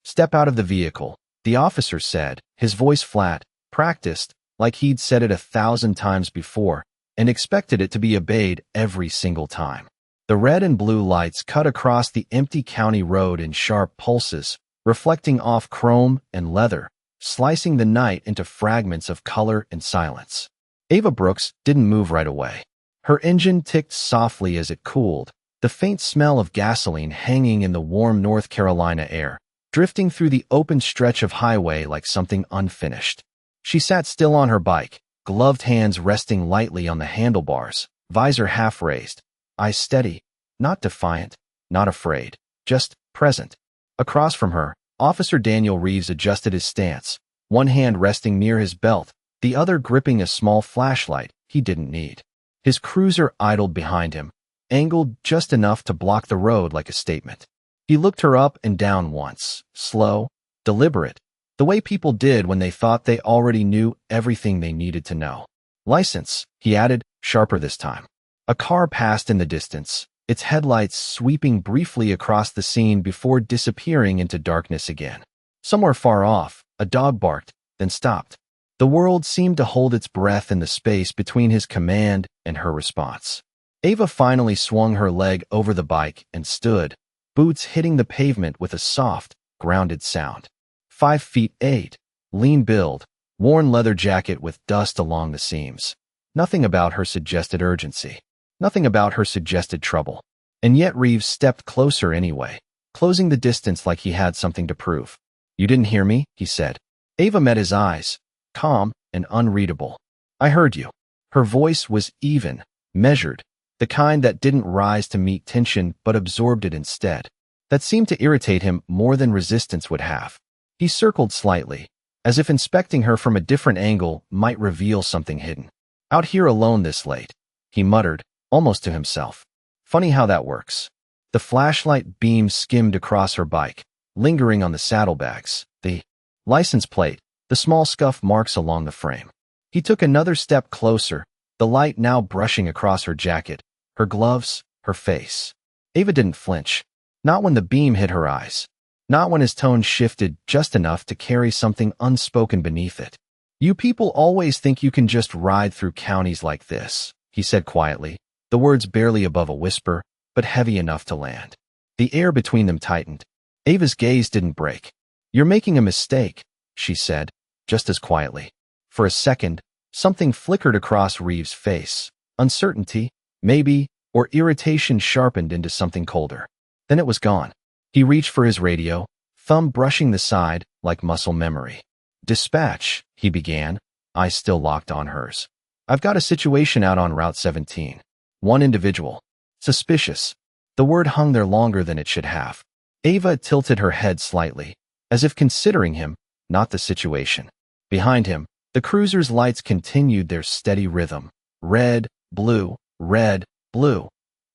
"Step out of the vehicle," the officer said, his voice flat, practiced, like he'd said it 1,000 times before, and expected it to be obeyed every single time. The red and blue lights cut across the empty county road in sharp pulses, reflecting off chrome and leather, slicing the night into fragments of color and silence. Ava Brooks didn't move right away. Her engine ticked softly as it cooled, the faint smell of gasoline hanging in the warm North Carolina air, drifting through the open stretch of highway like something unfinished. She sat still on her bike, gloved hands resting lightly on the handlebars, visor half raised, eyes steady, not defiant, not afraid, just present. Across from her, Officer Daniel Reeves adjusted his stance, one hand resting near his belt, the other gripping a small flashlight he didn't need. His cruiser idled behind him, angled just enough to block the road like a statement. He looked her up and down once, slow, deliberate, the way people did when they thought they already knew everything they needed to know. "License," he added, sharper this time. A car passed in the distance, its headlights sweeping briefly across the scene before disappearing into darkness again. Somewhere far off, a dog barked, then stopped. The world seemed to hold its breath in the space between his command and her response. Ava finally swung her leg over the bike and stood, boots hitting the pavement with a soft, grounded sound. 5'8", lean build, worn leather jacket with dust along the seams. Nothing about her suggested urgency. Nothing about her suggested trouble. And yet Reeves stepped closer anyway, closing the distance like he had something to prove. "You didn't hear me?" he said. Ava met his eyes, calm and unreadable. "I heard you." Her voice was even, measured, the kind that didn't rise to meet tension but absorbed it instead. That seemed to irritate him more than resistance would have. He circled slightly, as if inspecting her from a different angle might reveal something hidden. "Out here alone this late," he muttered, almost to himself. "Funny how that works." The flashlight beam skimmed across her bike, lingering on the saddlebags, the license plate, the small scuff marks along the frame. He took another step closer, the light now brushing across her jacket, her gloves, her face. Ava didn't flinch, not when the beam hit her eyes, not when his tone shifted just enough to carry something unspoken beneath it. "You people always think you can just ride through counties like this," he said quietly, the words barely above a whisper, but heavy enough to land. The air between them tightened. Ava's gaze didn't break. "You're making a mistake," she said, just as quietly. For a second, something flickered across Reeves' face. Uncertainty, maybe, or irritation sharpened into something colder. Then it was gone. He reached for his radio, thumb brushing the side like muscle memory. "Dispatch," he began, eyes still locked on hers. "I've got a situation out on Route 17. One individual. Suspicious." The word hung there longer than it should have. Ava tilted her head slightly, as if considering him, not the situation. Behind him, the cruiser's lights continued their steady rhythm. Red, blue,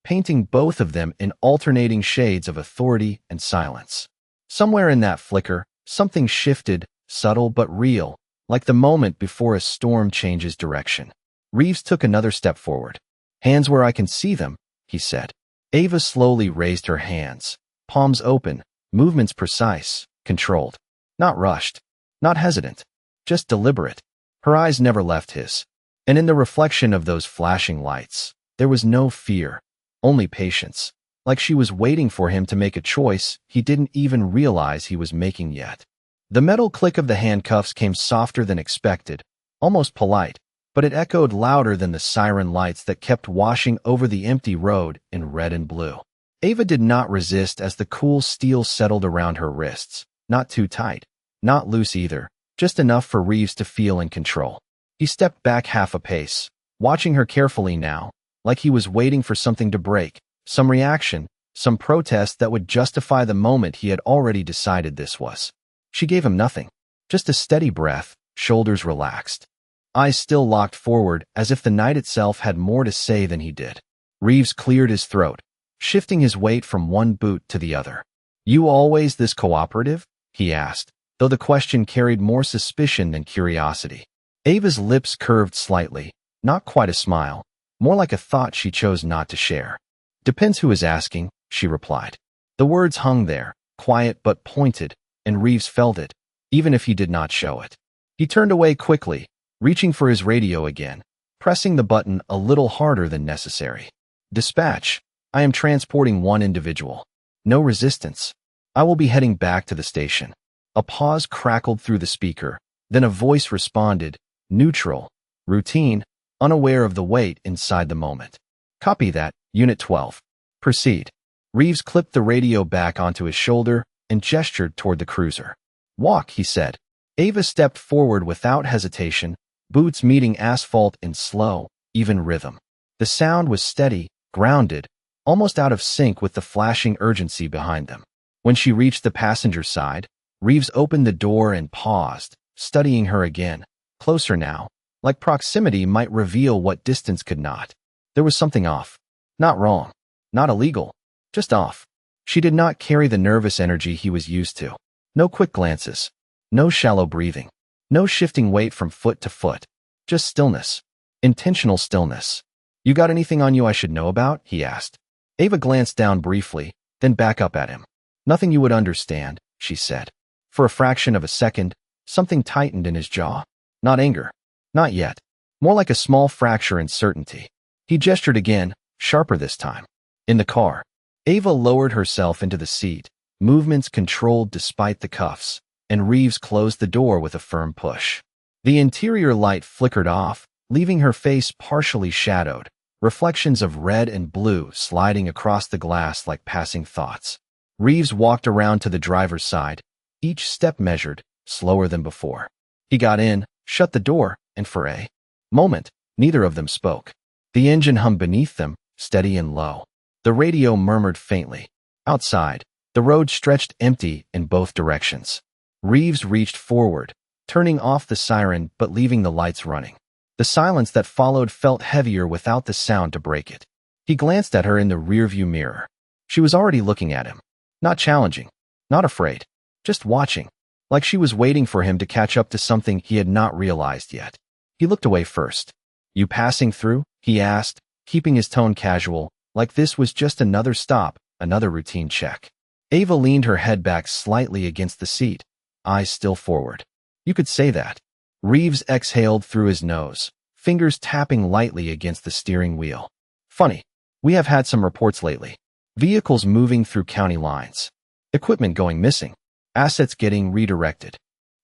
painting both of them in alternating shades of authority and silence. Somewhere in that flicker, something shifted, subtle but real, like the moment before a storm changes direction. Reeves took another step forward. "Hands where I can see them," he said. Ava slowly raised her hands, palms open, movements precise, controlled. Not rushed, not hesitant, just deliberate. Her eyes never left his. And in the reflection of those flashing lights, there was no fear, only patience, like she was waiting for him to make a choice he didn't even realize he was making yet. The metal click of the handcuffs came softer than expected, almost polite, but it echoed louder than the siren lights that kept washing over the empty road in red and blue. Ava did not resist as the cool steel settled around her wrists, not too tight, not loose either, just enough for Reeves to feel in control. He stepped back half a pace, watching her carefully now, like he was waiting for something to break, some reaction, some protest that would justify the moment he had already decided this was. She gave him nothing, just a steady breath, shoulders relaxed. Eyes still locked forward as if the night itself had more to say than he did. Reeves cleared his throat, shifting his weight from one boot to the other. "You always this cooperative?" he asked, though the question carried more suspicion than curiosity. Ava's lips curved slightly, not quite a smile, more like a thought she chose not to share. "Depends who is asking," she replied. The words hung there, quiet but pointed, and Reeves felt it, even if he did not show it. He turned away quickly, reaching for his radio again, pressing the button a little harder than necessary. Dispatch, I am transporting one individual. No resistance. I will be heading back to the station. A pause crackled through the speaker, then a voice responded, neutral, routine, unaware of the weight inside the moment. Copy that, Unit 12. Proceed. Reeves clipped the radio back onto his shoulder and gestured toward the cruiser. Walk, he said. Ava stepped forward without hesitation, boots meeting asphalt in slow, even rhythm. The sound was steady, grounded, almost out of sync with the flashing urgency behind them. When she reached the passenger side, Reeves opened the door and paused, studying her again, closer now, like proximity might reveal what distance could not. There was something off. Not wrong. Not illegal. Just off. She did not carry the nervous energy he was used to. No quick glances. No shallow breathing. No shifting weight from foot to foot. Just stillness. Intentional stillness. You got anything on you I should know about? He asked. Ava glanced down briefly, then back up at him. Nothing you would understand, she said. For a fraction of a second, something tightened in his jaw. Not anger. Not yet. More like a small fracture in certainty. He gestured again, sharper this time. In the car. Ava lowered herself into the seat, movements controlled despite the cuffs, and Reeves closed the door with a firm push. The interior light flickered off, leaving her face partially shadowed, reflections of red and blue sliding across the glass like passing thoughts. Reeves walked around to the driver's side, each step measured, slower than before. He got in, shut the door, and for a moment, neither of them spoke. The engine hummed beneath them, steady and low. The radio murmured faintly. Outside, the road stretched empty in both directions. Reeves reached forward, turning off the siren but leaving the lights running. The silence that followed felt heavier without the sound to break it. He glanced at her in the rearview mirror. She was already looking at him. Not challenging, not afraid, just watching, like she was waiting for him to catch up to something he had not realized yet. He looked away first. You passing through? He asked, keeping his tone casual, like this was just another stop, another routine check. Ava leaned her head back slightly against the seat, eyes still forward. You could say that. Reeves exhaled through his nose, fingers tapping lightly against the steering wheel. Funny. We have had some reports lately. Vehicles moving through county lines. Equipment going missing. Assets getting redirected.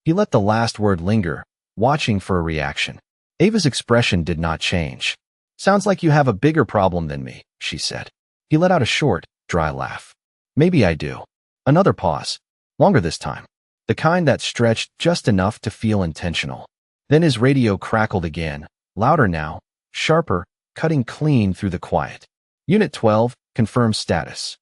He let the last word linger, watching for a reaction. Ava's expression did not change. Sounds like you have a bigger problem than me, she said. He let out a short, dry laugh. Maybe I do. Another pause. Longer this time. The kind that stretched just enough to feel intentional. Then his radio crackled again, louder now, sharper, cutting clean through the quiet. Unit 12, confirm status.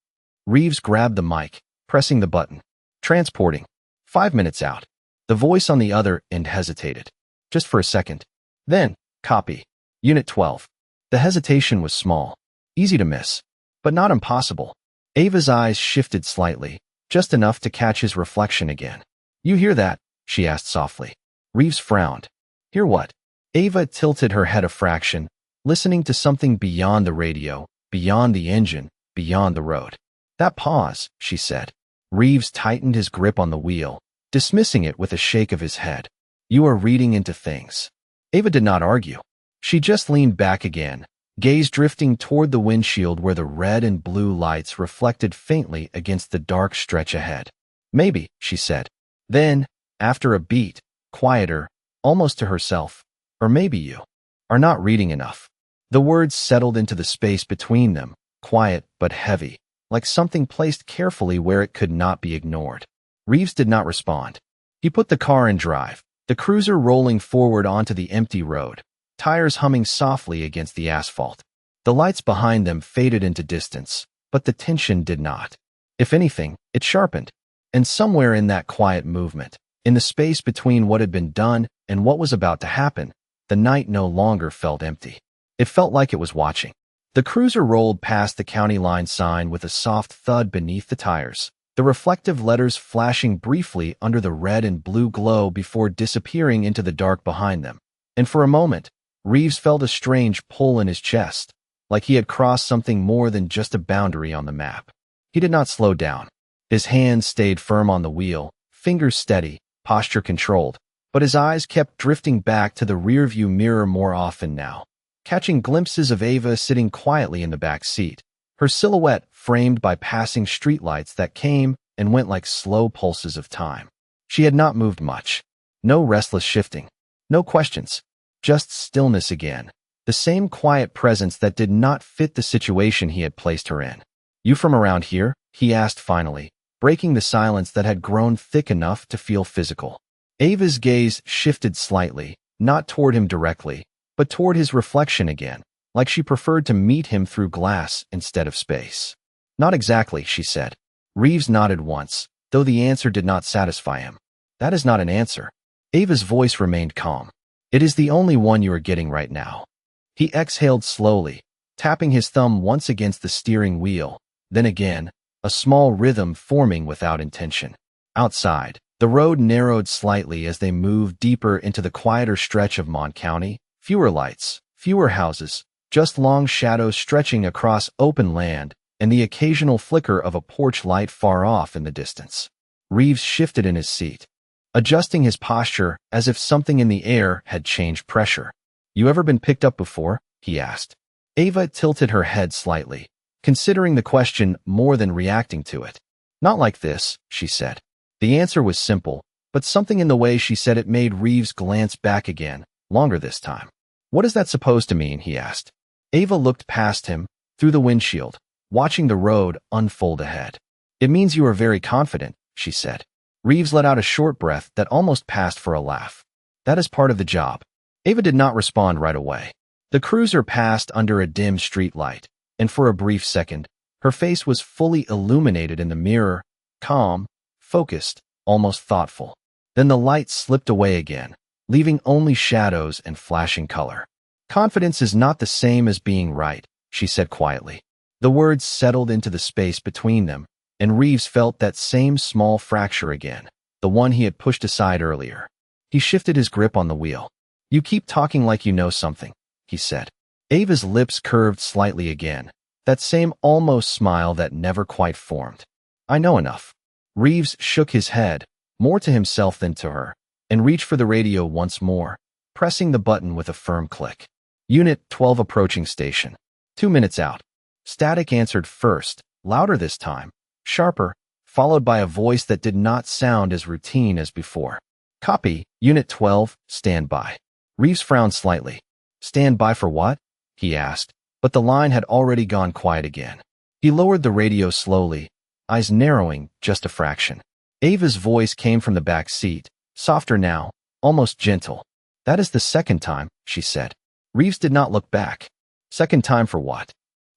Reeves grabbed the mic, pressing the button. Transporting. 5 minutes out. The voice on the other end hesitated. Just for a second. Then, copy. Unit 12. The hesitation was small. Easy to miss. But not impossible. Ava's eyes shifted slightly, just enough to catch his reflection again. You hear that? She asked softly. Reeves frowned. Hear what? Ava tilted her head a fraction, listening to something beyond the radio, beyond the engine, beyond the road. That pause, she said. Reeves tightened his grip on the wheel, dismissing it with a shake of his head. You are reading into things. Ava did not argue. She just leaned back again, gaze drifting toward the windshield where the red and blue lights reflected faintly against the dark stretch ahead. Maybe, she said. Then, after a beat, quieter, almost to herself, or maybe you are not reading enough. The words settled into the space between them, quiet but heavy, like something placed carefully where it could not be ignored. Reeves did not respond. He put the car in drive, the cruiser rolling forward onto the empty road, tires humming softly against the asphalt. The lights behind them faded into distance, but the tension did not. If anything, it sharpened. And somewhere in that quiet movement, in the space between what had been done and what was about to happen, the night no longer felt empty. It felt like it was watching. The cruiser rolled past the county line sign with a soft thud beneath the tires, the reflective letters flashing briefly under the red and blue glow before disappearing into the dark behind them. And for a moment, Reeves felt a strange pull in his chest, like he had crossed something more than just a boundary on the map. He did not slow down. His hands stayed firm on the wheel, fingers steady, posture controlled, but his eyes kept drifting back to the rearview mirror more often now, catching glimpses of Ava sitting quietly in the back seat, her silhouette framed by passing streetlights that came and went like slow pulses of time. She had not moved much. No restless shifting. No questions. Just stillness again. The same quiet presence that did not fit the situation he had placed her in. "You from around here?" he asked finally, breaking the silence that had grown thick enough to feel physical. Ava's gaze shifted slightly, not toward him directly, but toward his reflection again, like she preferred to meet him through glass instead of space. "Not exactly," she said. Reeves nodded once, though the answer did not satisfy him. "That is not an answer." Ava's voice remained calm. "It is the only one you are getting right now." He exhaled slowly, tapping his thumb once against the steering wheel, then again, a small rhythm forming without intention. Outside, the road narrowed slightly as they moved deeper into the quieter stretch of Mont County. Fewer lights, fewer houses, just long shadows stretching across open land and the occasional flicker of a porch light far off in the distance. Reeves shifted in his seat, adjusting his posture as if something in the air had changed pressure. "You ever been picked up before?" he asked. Ava tilted her head slightly, considering the question more than reacting to it. "Not like this," she said. The answer was simple, but something in the way she said it made Reeves glance back again, longer this time. "What is that supposed to mean?" he asked. Ava looked past him, through the windshield, watching the road unfold ahead. "It means you are very confident," she said. Reeves let out a short breath that almost passed for a laugh. "That is part of the job." Ava did not respond right away. The cruiser passed under a dim street light, and for a brief second, her face was fully illuminated in the mirror, calm, focused, almost thoughtful. Then the light slipped away again, leaving only shadows and flashing color. "Confidence is not the same as being right," she said quietly. The words settled into the space between them, and Reeves felt that same small fracture again, the one he had pushed aside earlier. He shifted his grip on the wheel. "You keep talking like you know something," he said. Ava's lips curved slightly again, that same almost smile that never quite formed. "I know enough." Reeves shook his head, more to himself than to her, and reached for the radio once more, pressing the button with a firm click. "Unit 12 approaching station. 2 minutes out." Static answered first, louder this time, sharper, followed by a voice that did not sound as routine as before. "Copy, Unit 12, stand by." Reeves frowned slightly. "Stand by for what?" he asked, but the line had already gone quiet again. He lowered the radio slowly, eyes narrowing just a fraction. Ava's voice came from the back seat, softer now, almost gentle. "That is the second time," she said. Reeves did not look back. "Second time for what?"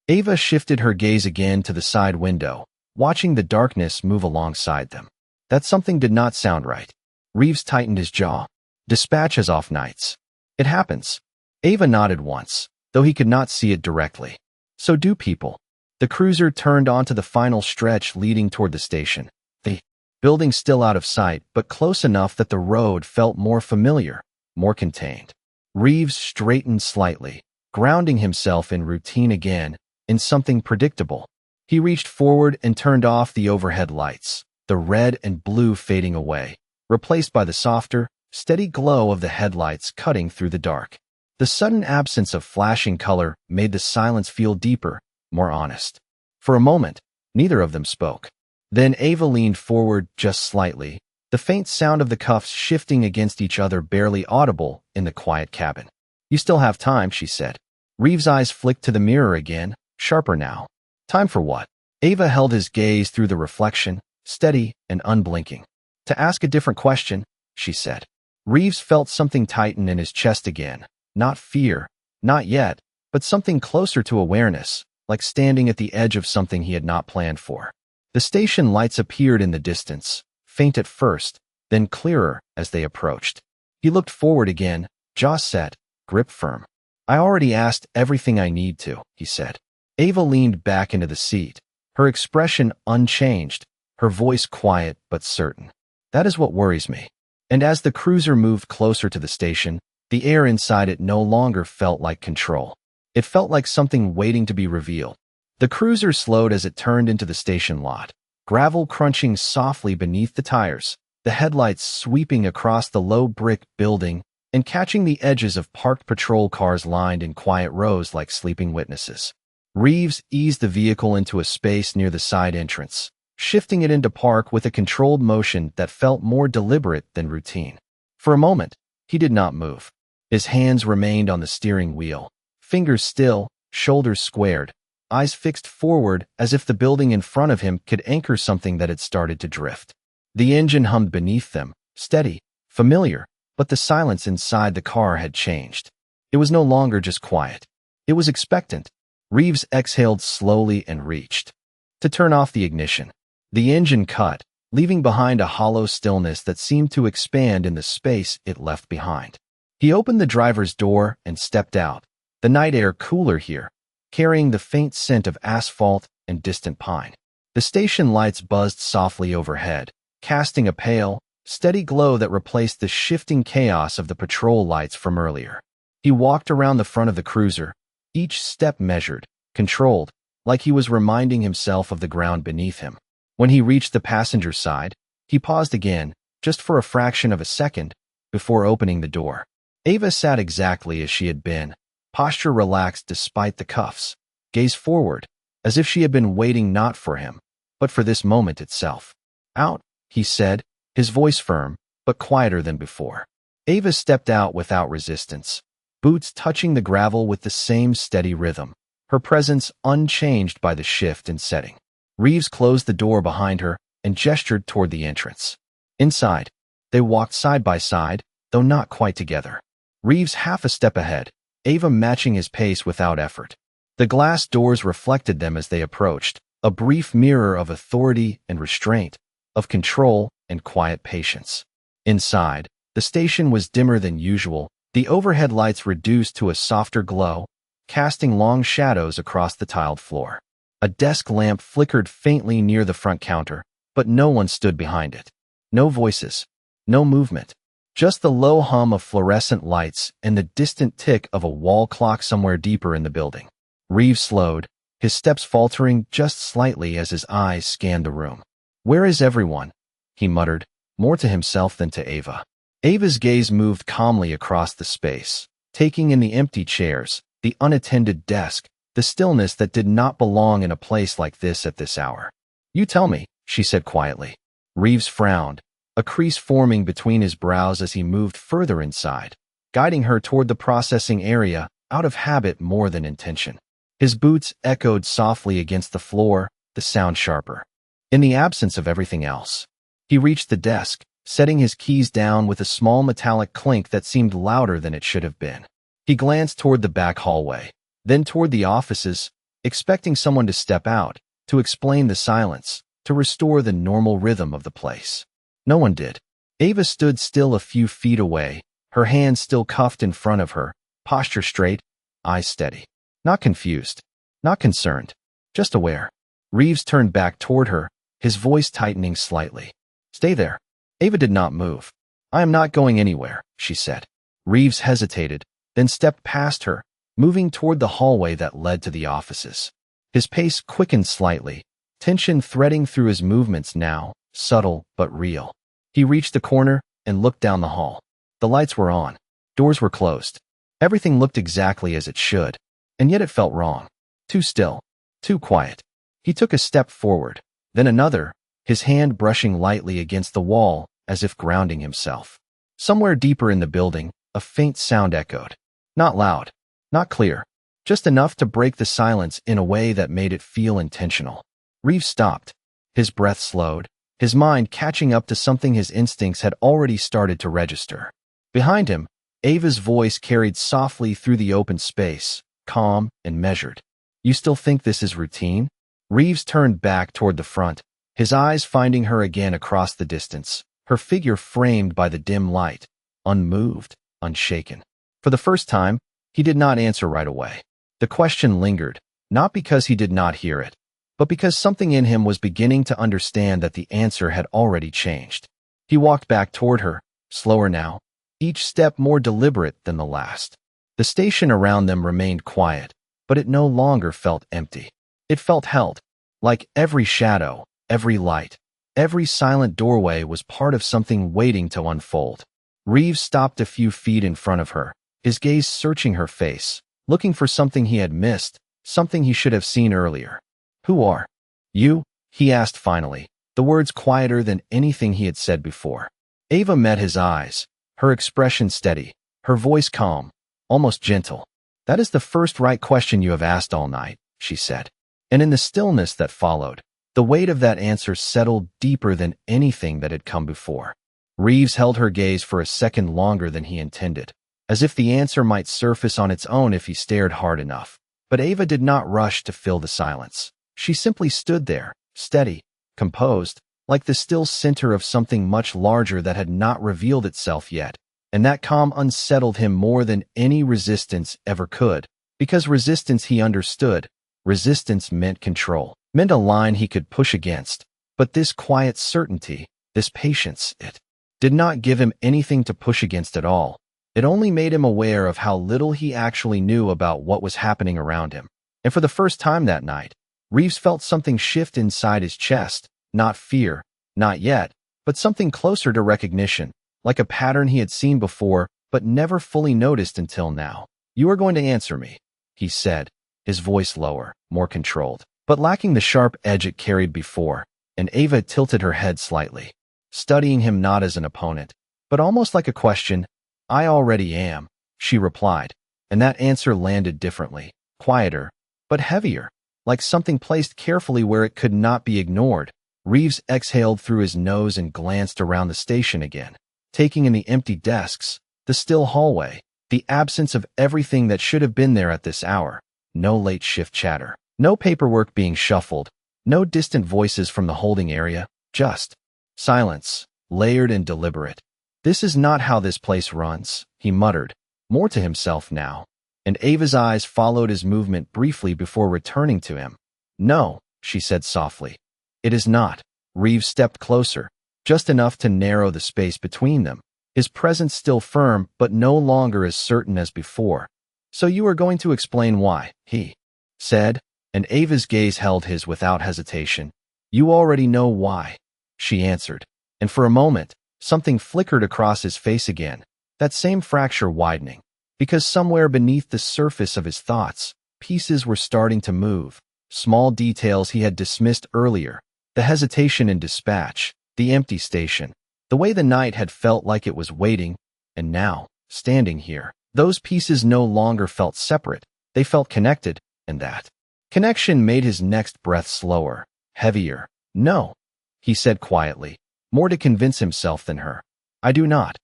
Ava shifted her gaze again to the side window, watching the darkness move alongside them. That something did not sound right. Reeves tightened his jaw. "Dispatch has off nights." "It happens." Ava nodded once, though he could not see it directly. "So do people." The cruiser turned onto the final stretch leading toward the station, the building still out of sight but close enough that the road felt more familiar, more contained. Reeves straightened slightly, grounding himself in routine again, in something predictable. He reached forward and turned off the overhead lights, the red and blue fading away, replaced by the softer, steady glow of the headlights cutting through the dark. The sudden absence of flashing color made the silence feel deeper, more honest. For a moment, neither of them spoke. Then Ava leaned forward just slightly, the faint sound of the cuffs shifting against each other barely audible in the quiet cabin. "You still have time," she said. Reeves' eyes flicked to the mirror again, sharper now. "Time for what?" Ava held his gaze through the reflection, steady and unblinking. "To ask a different question," she said. Reeves felt something tighten in his chest again. Not fear, not yet, but something closer to awareness, like standing at the edge of something he had not planned for. The station lights appeared in the distance, faint at first, then clearer as they approached. He looked forward again, jaw set, grip firm. "I already asked everything I need to," he said. Ava leaned back into the seat, her expression unchanged, her voice quiet but certain. "That is what worries me." And as the cruiser moved closer to the station, the air inside it no longer felt like control. It felt like something waiting to be revealed. The cruiser slowed as it turned into the station lot, gravel crunching softly beneath the tires, the headlights sweeping across the low brick building and catching the edges of parked patrol cars lined in quiet rows like sleeping witnesses. Reeves eased the vehicle into a space near the side entrance, shifting it into park with a controlled motion that felt more deliberate than routine. For a moment, he did not move. His hands remained on the steering wheel, fingers still, shoulders squared, eyes fixed forward as if the building in front of him could anchor something that had started to drift. The engine hummed beneath them, steady, familiar, but the silence inside the car had changed. It was no longer just quiet. It was expectant. Reeves exhaled slowly and reached to turn off the ignition. The engine cut, leaving behind a hollow stillness that seemed to expand in the space it left behind. He opened the driver's door and stepped out, the night air cooler here, carrying the faint scent of asphalt and distant pine. The station lights buzzed softly overhead, casting a pale, steady glow that replaced the shifting chaos of the patrol lights from earlier. He walked around the front of the cruiser, each step measured, controlled, like he was reminding himself of the ground beneath him. When he reached the passenger side, he paused again, just for a fraction of a second, before opening the door. Ava sat exactly as she had been, posture relaxed despite the cuffs, gaze forward, as if she had been waiting not for him, but for this moment itself. "Out," he said, his voice firm, but quieter than before. Ava stepped out without resistance, boots touching the gravel with the same steady rhythm, her presence unchanged by the shift in setting. Reeves closed the door behind her and gestured toward the entrance. Inside, they walked side by side, though not quite together. Reeves half a step ahead, Ava matching his pace without effort. The glass doors reflected them as they approached, a brief mirror of authority and restraint, of control and quiet patience. Inside, the station was dimmer than usual, the overhead lights reduced to a softer glow, casting long shadows across the tiled floor. A desk lamp flickered faintly near the front counter, but no one stood behind it. No voices, no movement, just the low hum of fluorescent lights and the distant tick of a wall clock somewhere deeper in the building. Reeves slowed, his steps faltering just slightly as his eyes scanned the room. "Where is everyone?" he muttered, more to himself than to Ava. Ava's gaze moved calmly across the space, taking in the empty chairs, the unattended desk, the stillness that did not belong in a place like this at this hour. "You tell me," she said quietly. Reeves frowned, a crease forming between his brows as he moved further inside, guiding her toward the processing area, out of habit more than intention. His boots echoed softly against the floor, the sound sharper. In the absence of everything else, he reached the desk, setting his keys down with a small metallic clink that seemed louder than it should have been. He glanced toward the back hallway, then toward the offices, expecting someone to step out, to explain the silence, to restore the normal rhythm of the place. No one did. Ava stood still a few feet away, her hands still cuffed in front of her, posture straight, eyes steady. Not confused, not concerned, just aware. Reeves turned back toward her, his voice tightening slightly. "Stay there." Ava did not move. "I am not going anywhere," she said. Reeves hesitated, then stepped past her, moving toward the hallway that led to the offices. His pace quickened slightly, tension threading through his movements now, subtle but real. He reached the corner and looked down the hall. The lights were on. Doors were closed. Everything looked exactly as it should, and yet it felt wrong. Too still, too quiet. He took a step forward, then another, his hand brushing lightly against the wall as if grounding himself. Somewhere deeper in the building, a faint sound echoed. Not loud, not clear, just enough to break the silence in a way that made it feel intentional. Reeves stopped. His breath slowed, his mind catching up to something his instincts had already started to register. Behind him, Ava's voice carried softly through the open space, calm and measured. "You still think this is routine?" Reeves turned back toward the front, his eyes finding her again across the distance, her figure framed by the dim light, unmoved, unshaken. For the first time, he did not answer right away. The question lingered, not because he did not hear it, but because something in him was beginning to understand that the answer had already changed. He walked back toward her, slower now, each step more deliberate than the last. The station around them remained quiet, but it no longer felt empty. It felt held, like every shadow, every light, Every silent doorway was part of something waiting to unfold. Reeves stopped a few feet in front of her, his gaze searching her face, looking for something he had missed, something he should have seen earlier. "Who are you?" he asked finally, the words quieter than anything he had said before. Ava met his eyes, her expression steady, her voice calm, almost gentle. "That is the first right question you have asked all night," she said. And in the stillness that followed, the weight of that answer settled deeper than anything that had come before. Reeves held her gaze for a second longer than he intended, as if the answer might surface on its own if he stared hard enough. But Ava did not rush to fill the silence. She simply stood there, steady, composed, like the still center of something much larger that had not revealed itself yet. And that calm unsettled him more than any resistance ever could, because resistance, he understood, resistance meant control, meant a line he could push against. But this quiet certainty, this patience, it did not give him anything to push against at all. It only made him aware of how little he actually knew about what was happening around him. And for the first time that night, Reeves felt something shift inside his chest, not fear, not yet, but something closer to recognition, like a pattern he had seen before but never fully noticed until now. "You are going to answer me," he said, his voice lower, more controlled, but lacking the sharp edge it carried before, and Ava tilted her head slightly, studying him not as an opponent, but almost like a question. "I already am," she replied, and that answer landed differently, quieter, but heavier, like something placed carefully where it could not be ignored. Reeves exhaled through his nose and glanced around the station again, taking in the empty desks, the still hallway, the absence of everything that should have been there at this hour. No late shift chatter, no paperwork being shuffled, no distant voices from the holding area, just silence, layered and deliberate. "This is not how this place runs," he muttered, more to himself now, and Ava's eyes followed his movement briefly before returning to him. "No," she said softly. "It is not." Reeves stepped closer, just enough to narrow the space between them, his presence still firm but no longer as certain as before. "So you are going to explain why," he said, and Ava's gaze held his without hesitation. "You already know why," she answered, and for a moment, something flickered across his face again, that same fracture widening, because somewhere beneath the surface of his thoughts, pieces were starting to move, small details he had dismissed earlier, the hesitation in dispatch, the empty station, the way the night had felt like it was waiting, and now, standing here, those pieces no longer felt separate, they felt connected, and that connection made his next breath slower, heavier. "No," he said quietly, more to convince himself than her. "I do not."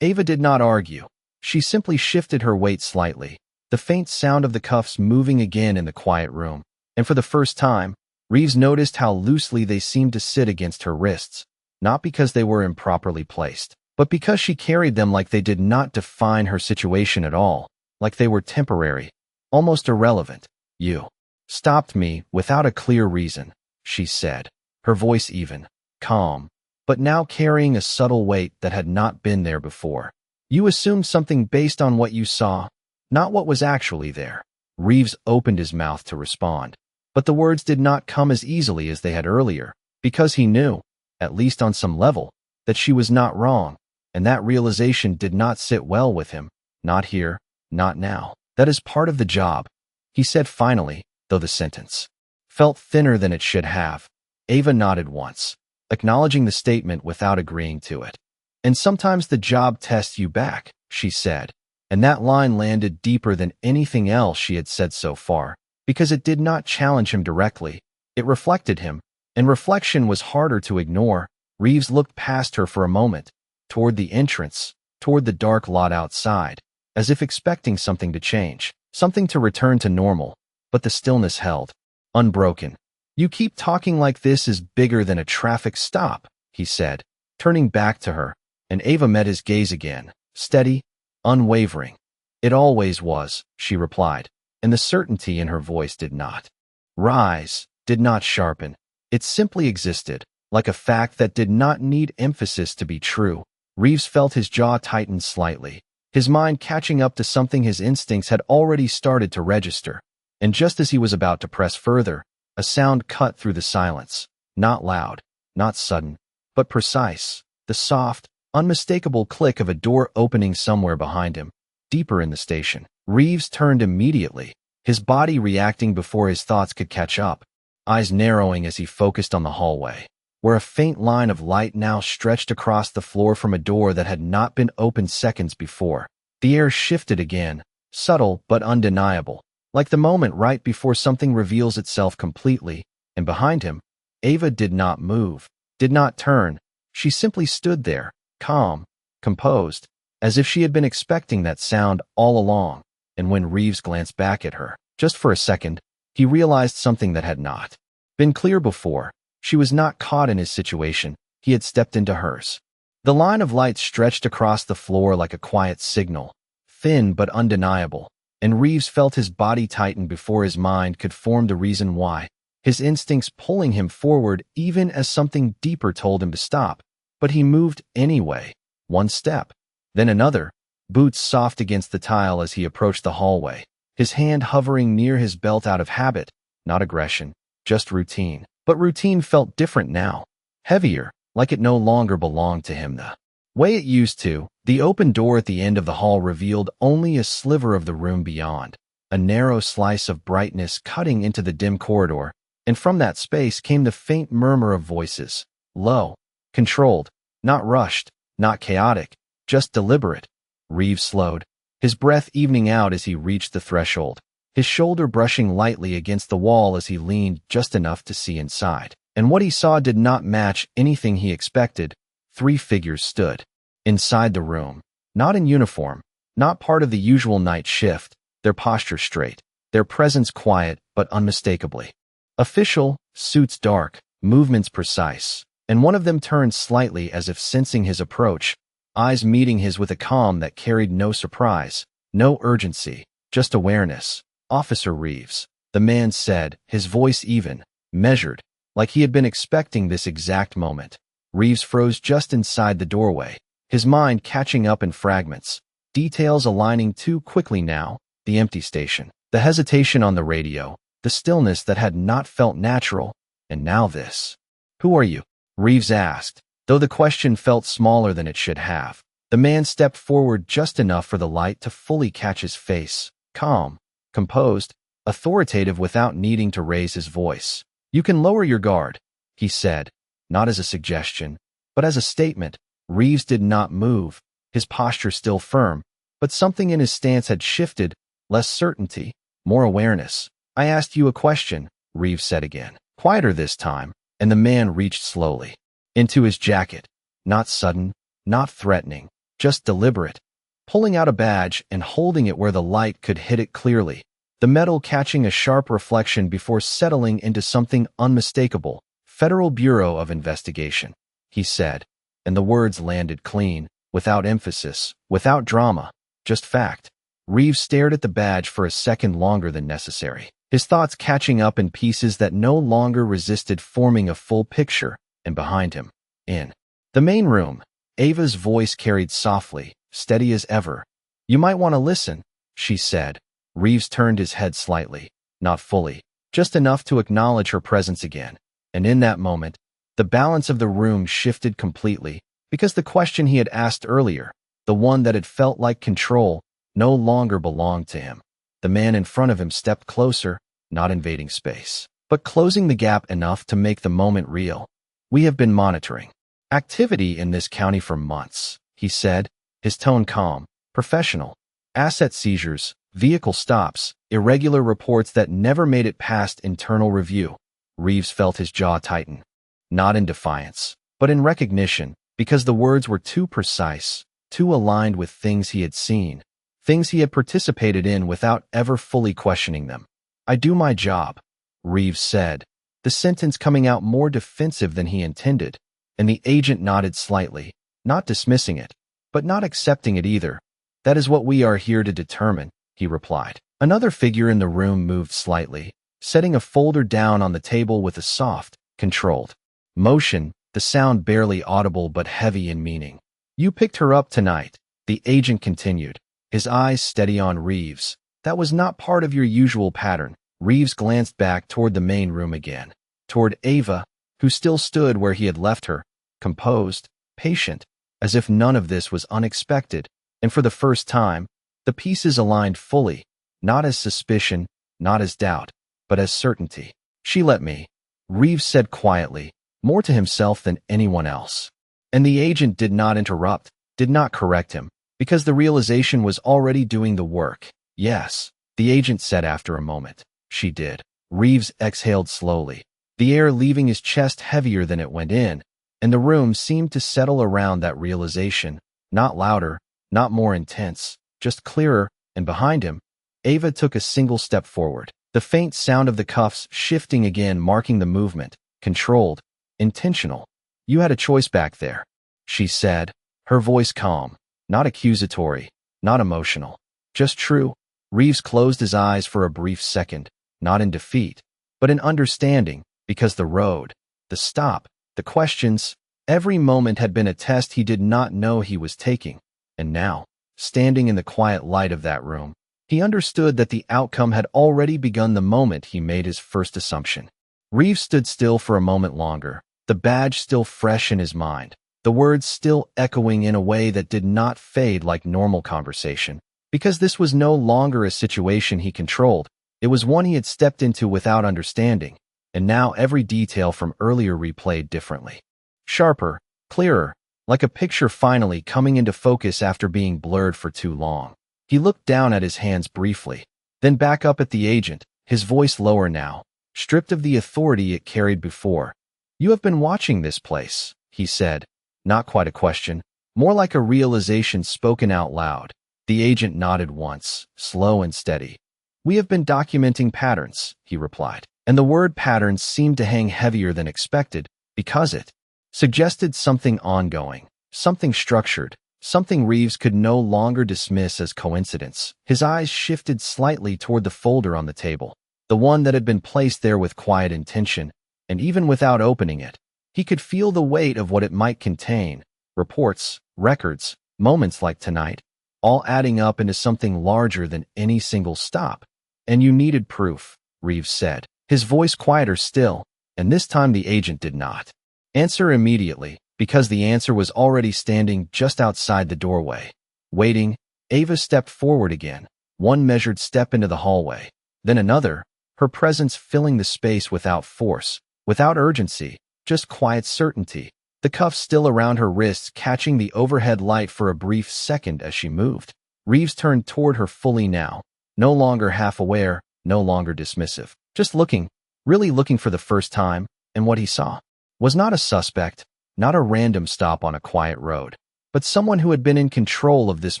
Ava did not argue. She simply shifted her weight slightly, the faint sound of the cuffs moving again in the quiet room, and for the first time, Reeves noticed how loosely they seemed to sit against her wrists, not because they were improperly placed, but because she carried them like they did not define her situation at all, like they were temporary, almost irrelevant. "You stopped me without a clear reason," she said, her voice even, calm, but now carrying a subtle weight that had not been there before. "You assumed something based on what you saw, not what was actually there." Reeves opened his mouth to respond, but the words did not come as easily as they had earlier, because he knew, at least on some level, that she was not wrong, and that realization did not sit well with him, not here, not now. "That is part of the job," he said finally, though the sentence felt thinner than it should have. Ava nodded once, acknowledging the statement without agreeing to it. "And sometimes the job tests you back," she said, and that line landed deeper than anything else she had said so far, because it did not challenge him directly, it reflected him, and reflection was harder to ignore. Reeves looked past her for a moment, toward the entrance, toward the dark lot outside, as if expecting something to change, something to return to normal, but the stillness held, unbroken. "You keep talking like this is bigger than a traffic stop," he said, turning back to her, and Ava met his gaze again, steady, unwavering. "It always was," she replied, and the certainty in her voice did not rise, did not sharpen. It simply existed, like a fact that did not need emphasis to be true. Reeves felt his jaw tighten slightly, his mind catching up to something his instincts had already started to register. And just as he was about to press further, a sound cut through the silence, not loud, not sudden, but precise. The soft, unmistakable click of a door opening somewhere behind him, deeper in the station. Reeves turned immediately, his body reacting before his thoughts could catch up, eyes narrowing as he focused on the hallway, where a faint line of light now stretched across the floor from a door that had not been opened seconds before. The air shifted again, subtle but undeniable, like the moment right before something reveals itself completely, and behind him, Ava did not move, did not turn. She simply stood there, calm, composed, as if she had been expecting that sound all along. And when Reeves glanced back at her, just for a second, he realized something that had not been clear before. She was not caught in his situation, he had stepped into hers. The line of light stretched across the floor like a quiet signal, thin but undeniable, and Reeves felt his body tighten before his mind could form the reason why, his instincts pulling him forward even as something deeper told him to stop. But he moved anyway, one step, then another, boots soft against the tile as he approached the hallway, his hand hovering near his belt out of habit, not aggression, just routine. But routine felt different now, heavier, like it no longer belonged to him the way it used to. The open door at the end of the hall revealed only a sliver of the room beyond, a narrow slice of brightness cutting into the dim corridor, and from that space came the faint murmur of voices, low, controlled, not rushed, not chaotic, just deliberate. Reeves slowed, his breath evening out as he reached the threshold, his shoulder brushing lightly against the wall as he leaned just enough to see inside. And what he saw did not match anything he expected. 3 figures stood inside the room, not in uniform, not part of the usual night shift, their posture straight, their presence quiet but unmistakably official, suits dark, movements precise, and one of them turned slightly as if sensing his approach, eyes meeting his with a calm that carried no surprise, no urgency, just awareness. "Officer Reeves," the man said, his voice even, measured, like he had been expecting this exact moment. Reeves froze just inside the doorway, his mind catching up in fragments, details aligning too quickly now, the empty station, the hesitation on the radio, the stillness that had not felt natural, and now this. "Who are you?" Reeves asked, though the question felt smaller than it should have. The man stepped forward just enough for the light to fully catch his face, calm, composed, authoritative without needing to raise his voice. "You can lower your guard," he said, not as a suggestion, but as a statement. Reeves did not move, his posture still firm, but something in his stance had shifted, less certainty, more awareness. "I asked you a question," Reeves said again, quieter this time, and the man reached slowly into his jacket, not sudden, not threatening, just deliberate, pulling out a badge and holding it where the light could hit it clearly, the metal catching a sharp reflection before settling into something unmistakable. "Federal Bureau of Investigation," he said, and the words landed clean, without emphasis, without drama, just fact. Reeves stared at the badge for a second longer than necessary, his thoughts catching up in pieces that no longer resisted forming a full picture. And behind him, in the main room, Ava's voice carried softly, steady as ever. "You might want to listen," she said. Reeves turned his head slightly, not fully, just enough to acknowledge her presence again. And in that moment, the balance of the room shifted completely, because the question he had asked earlier, the one that had felt like control, no longer belonged to him. The man in front of him stepped closer, not invading space, but closing the gap enough to make the moment real. "We have been monitoring activity in this county for months," he said, his tone calm, professional. "Asset seizures, vehicle stops, irregular reports that never made it past internal review." Reeves felt his jaw tighten, not in defiance, but in recognition, because the words were too precise, too aligned with things he had seen, things he had participated in without ever fully questioning them. "I do my job," Reeves said, the sentence coming out more defensive than he intended, and the agent nodded slightly, not dismissing it, but not accepting it either. "That is what we are here to determine," he replied. Another figure in the room moved slightly, setting a folder down on the table with a soft, controlled motion, the sound barely audible but heavy in meaning. "You picked her up tonight," the agent continued, his eyes steady on Reeves. "That was not part of your usual pattern." Reeves glanced back toward the main room again, toward Ava, who still stood where he had left her, composed, patient, as if none of this was unexpected, and for the first time, the pieces aligned fully, not as suspicion, not as doubt, but as certainty. "She let me," Reeves said quietly, more to himself than anyone else. And the agent did not interrupt, did not correct him, because the realization was already doing the work. "Yes," the agent said after a moment. "She did." Reeves exhaled slowly, the air leaving his chest heavier than it went in, and the room seemed to settle around that realization, not louder, not more intense, just clearer, and behind him, Ava took a single step forward, the faint sound of the cuffs shifting again marking the movement, controlled, intentional. "You had a choice back there," she said, her voice calm, not accusatory, not emotional, just true. Reeves closed his eyes for a brief second, not in defeat, but in understanding, because the road, the stop, the questions, every moment had been a test he did not know he was taking. And now, standing in the quiet light of that room, he understood that the outcome had already begun the moment he made his first assumption. Reeves stood still for a moment longer, the badge still fresh in his mind, the words still echoing in a way that did not fade like normal conversation, because this was no longer a situation he controlled, it was one he had stepped into without understanding, and now every detail from earlier replayed differently. Sharper, clearer, like a picture finally coming into focus after being blurred for too long. He looked down at his hands briefly, then back up at the agent, his voice lower now, stripped of the authority it carried before. "You have been watching this place," he said, not quite a question, more like a realization spoken out loud. The agent nodded once, slow and steady. "We have been documenting patterns," he replied, and the word patterns seemed to hang heavier than expected, because it suggested something ongoing, something structured, something Reeves could no longer dismiss as coincidence. His eyes shifted slightly toward the folder on the table, the one that had been placed there with quiet intention, and even without opening it, he could feel the weight of what it might contain. Reports, records, moments like tonight, all adding up into something larger than any single stop. "And you needed proof," Reeves said, his voice quieter still, and this time the agent did not answer immediately, because the answer was already standing just outside the doorway. Waiting, Ava stepped forward again, one measured step into the hallway, then another, her presence filling the space without force, without urgency, just quiet certainty, the cuffs still around her wrists catching the overhead light for a brief second as she moved. Reeves turned toward her fully now, no longer half aware, no longer dismissive, just looking, really looking for the first time, and what he saw was not a suspect, not a random stop on a quiet road, but someone who had been in control of this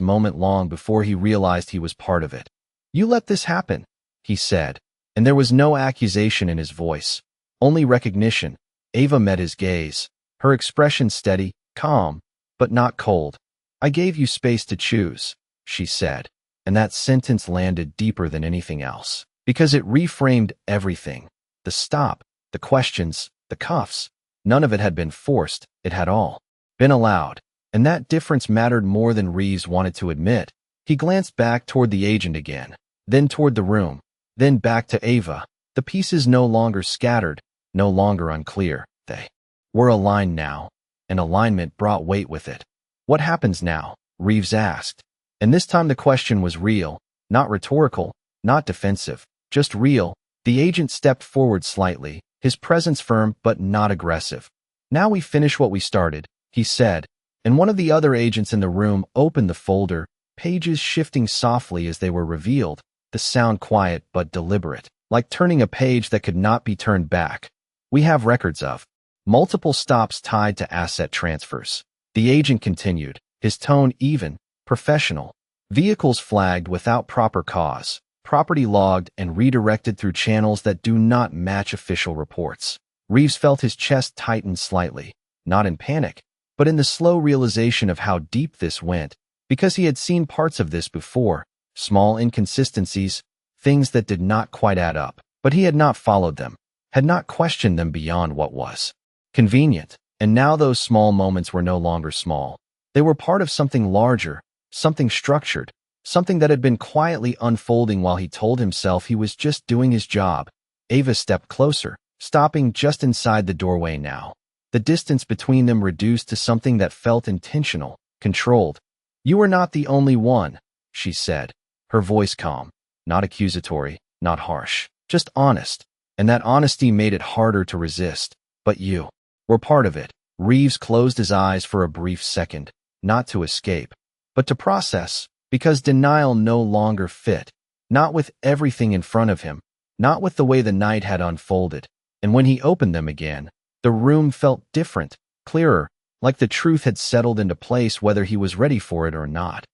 moment long before he realized he was part of it. "You let this happen," he said, and there was no accusation in his voice, only recognition. Ava met his gaze, her expression steady, calm, but not cold. "I gave you space to choose," she said, and that sentence landed deeper than anything else, because it reframed everything. The stop, the questions, the cuffs. None of it had been forced, it had all been allowed, and that difference mattered more than Reeves wanted to admit. He glanced back toward the agent again, then toward the room, then back to Ava, the pieces no longer scattered, no longer unclear. They were aligned now, and alignment brought weight with it. "What happens now?" Reeves asked, and this time the question was real, not rhetorical, not defensive, just real. The agent stepped forward slightly, his presence firm but not aggressive. "Now we finish what we started," he said, and one of the other agents in the room opened the folder, pages shifting softly as they were revealed, the sound quiet but deliberate, like turning a page that could not be turned back. "We have records of multiple stops tied to asset transfers," the agent continued, his tone even, professional. "Vehicles flagged without proper cause, property logged and redirected through channels that do not match official reports." Reeves felt his chest tighten slightly, not in panic, but in the slow realization of how deep this went, because he had seen parts of this before, small inconsistencies, things that did not quite add up, but he had not followed them, had not questioned them beyond what was convenient, and now those small moments were no longer small. They were part of something larger, something structured, something that had been quietly unfolding while he told himself he was just doing his job. Ava stepped closer, stopping just inside the doorway now. The distance between them reduced to something that felt intentional, controlled. "You are not the only one," she said, her voice calm, not accusatory, not harsh, just honest. And that honesty made it harder to resist. "But you were part of it." Reeves closed his eyes for a brief second, not to escape, but to process, because denial no longer fit, not with everything in front of him, not with the way the night had unfolded. And when he opened them again, the room felt different, clearer, like the truth had settled into place whether he was ready for it or not.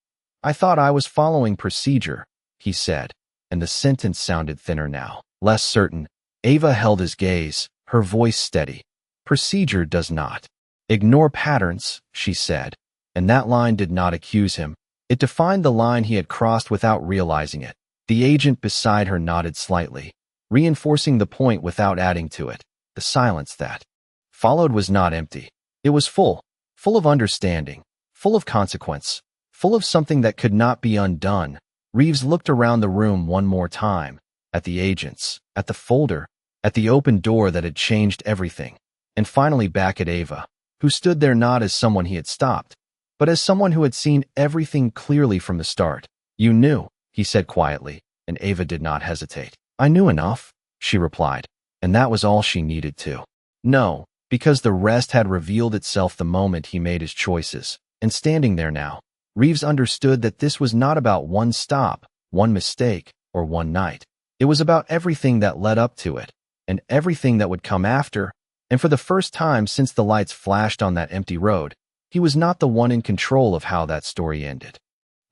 "I thought I was following procedure," he said, and the sentence sounded thinner now, less certain. Ava held his gaze, her voice steady. "Procedure does not ignore patterns," she said, and that line did not accuse him. It defined the line he had crossed without realizing it. The agent beside her nodded slightly, reinforcing the point without adding to it. The silence that followed was not empty. It was full of understanding, full of consequence, full of something that could not be undone. Reeves looked around the room one more time, at the agents, at the folder, at the open door that had changed everything, and finally back at Ava, who stood there not as someone he had stopped, but as someone who had seen everything clearly from the start. "You knew," he said quietly, and Ava did not hesitate. "I knew enough," she replied, and that was all she needed to know, because the rest had revealed itself the moment he made his choices. And standing there now, Reeves understood that this was not about one stop, one mistake, or one night. It was about everything that led up to it, and everything that would come after. And for the first time since the lights flashed on that empty road, he was not the one in control of how that story ended.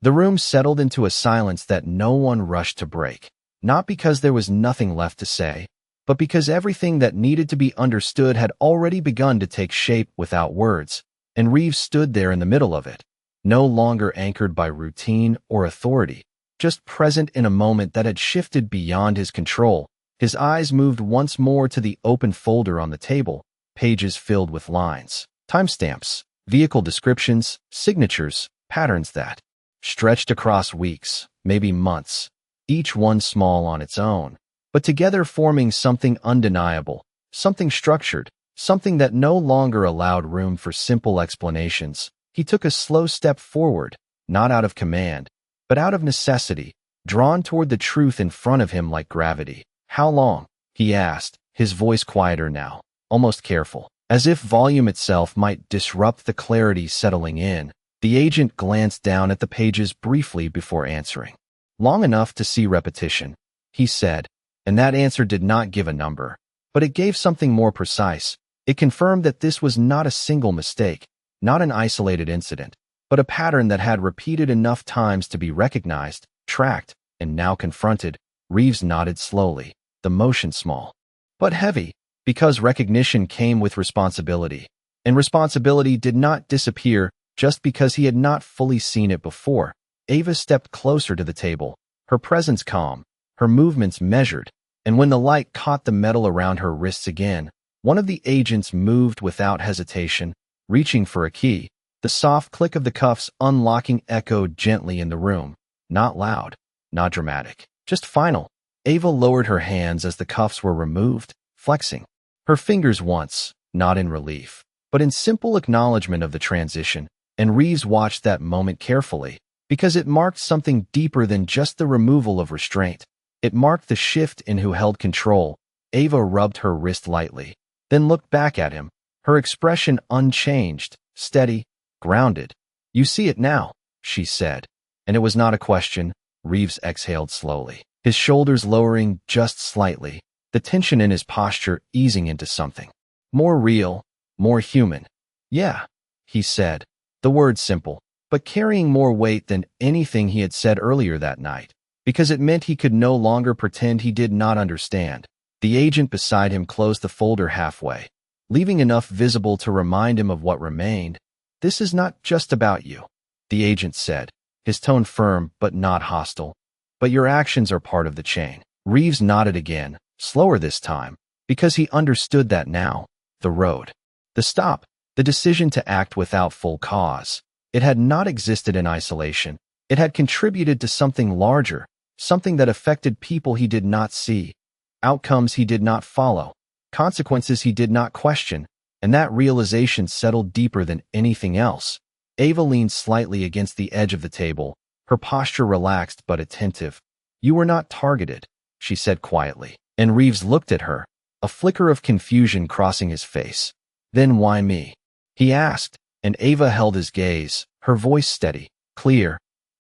The room settled into a silence that no one rushed to break, not because there was nothing left to say, but because everything that needed to be understood had already begun to take shape without words, and Reeves stood there in the middle of it, no longer anchored by routine or authority, just present in a moment that had shifted beyond his control. His eyes moved once more to the open folder on the table, pages filled with lines, timestamps, vehicle descriptions, signatures, patterns that stretched across weeks, maybe months, each one small on its own, but together forming something undeniable, something structured, something that no longer allowed room for simple explanations. He took a slow step forward, not out of command, but out of necessity, drawn toward the truth in front of him like gravity. "How long?" he asked, his voice quieter now, almost careful, as if volume itself might disrupt the clarity settling in. The agent glanced down at the pages briefly before answering. "Long enough to see repetition," he said, and that answer did not give a number, but it gave something more precise. It confirmed that this was not a single mistake, not an isolated incident, but a pattern that had repeated enough times to be recognized, tracked, and now confronted. Reeves nodded slowly, the motion small, but heavy, because recognition came with responsibility, and responsibility did not disappear just because he had not fully seen it before. Ava stepped closer to the table, her presence calm, her movements measured, and when the light caught the metal around her wrists again, one of the agents moved without hesitation, reaching for a key. The soft click of the cuffs unlocking echoed gently in the room, not loud, not dramatic, just final. Ava lowered her hands as the cuffs were removed, flexing her fingers once, not in relief, but in simple acknowledgement of the transition, and Reeves watched that moment carefully, because it marked something deeper than just the removal of restraint. It marked the shift in who held control. Ava rubbed her wrist lightly, then looked back at him, her expression unchanged, steady, grounded. "You see it now," she said, and it was not a question. Reeves exhaled slowly, his shoulders lowering just slightly, the tension in his posture easing into something more real, more human. "Yeah," he said, the word simple, but carrying more weight than anything he had said earlier that night, because it meant he could no longer pretend he did not understand. The agent beside him closed the folder halfway, leaving enough visible to remind him of what remained. "This is not just about you," the agent said, his tone firm but not hostile. "But your actions are part of the chain." Reeves nodded again, slower this time, because he understood that now. The road, the stop, the decision to act without full cause. It had not existed in isolation. It had contributed to something larger, something that affected people he did not see, outcomes he did not follow, consequences he did not question, and that realization settled deeper than anything else. Ava leaned slightly against the edge of the table, her posture relaxed but attentive. "You were not targeted," she said quietly, and Reeves looked at her, a flicker of confusion crossing his face. "Then why me?" he asked, and Ava held his gaze, her voice steady, clear.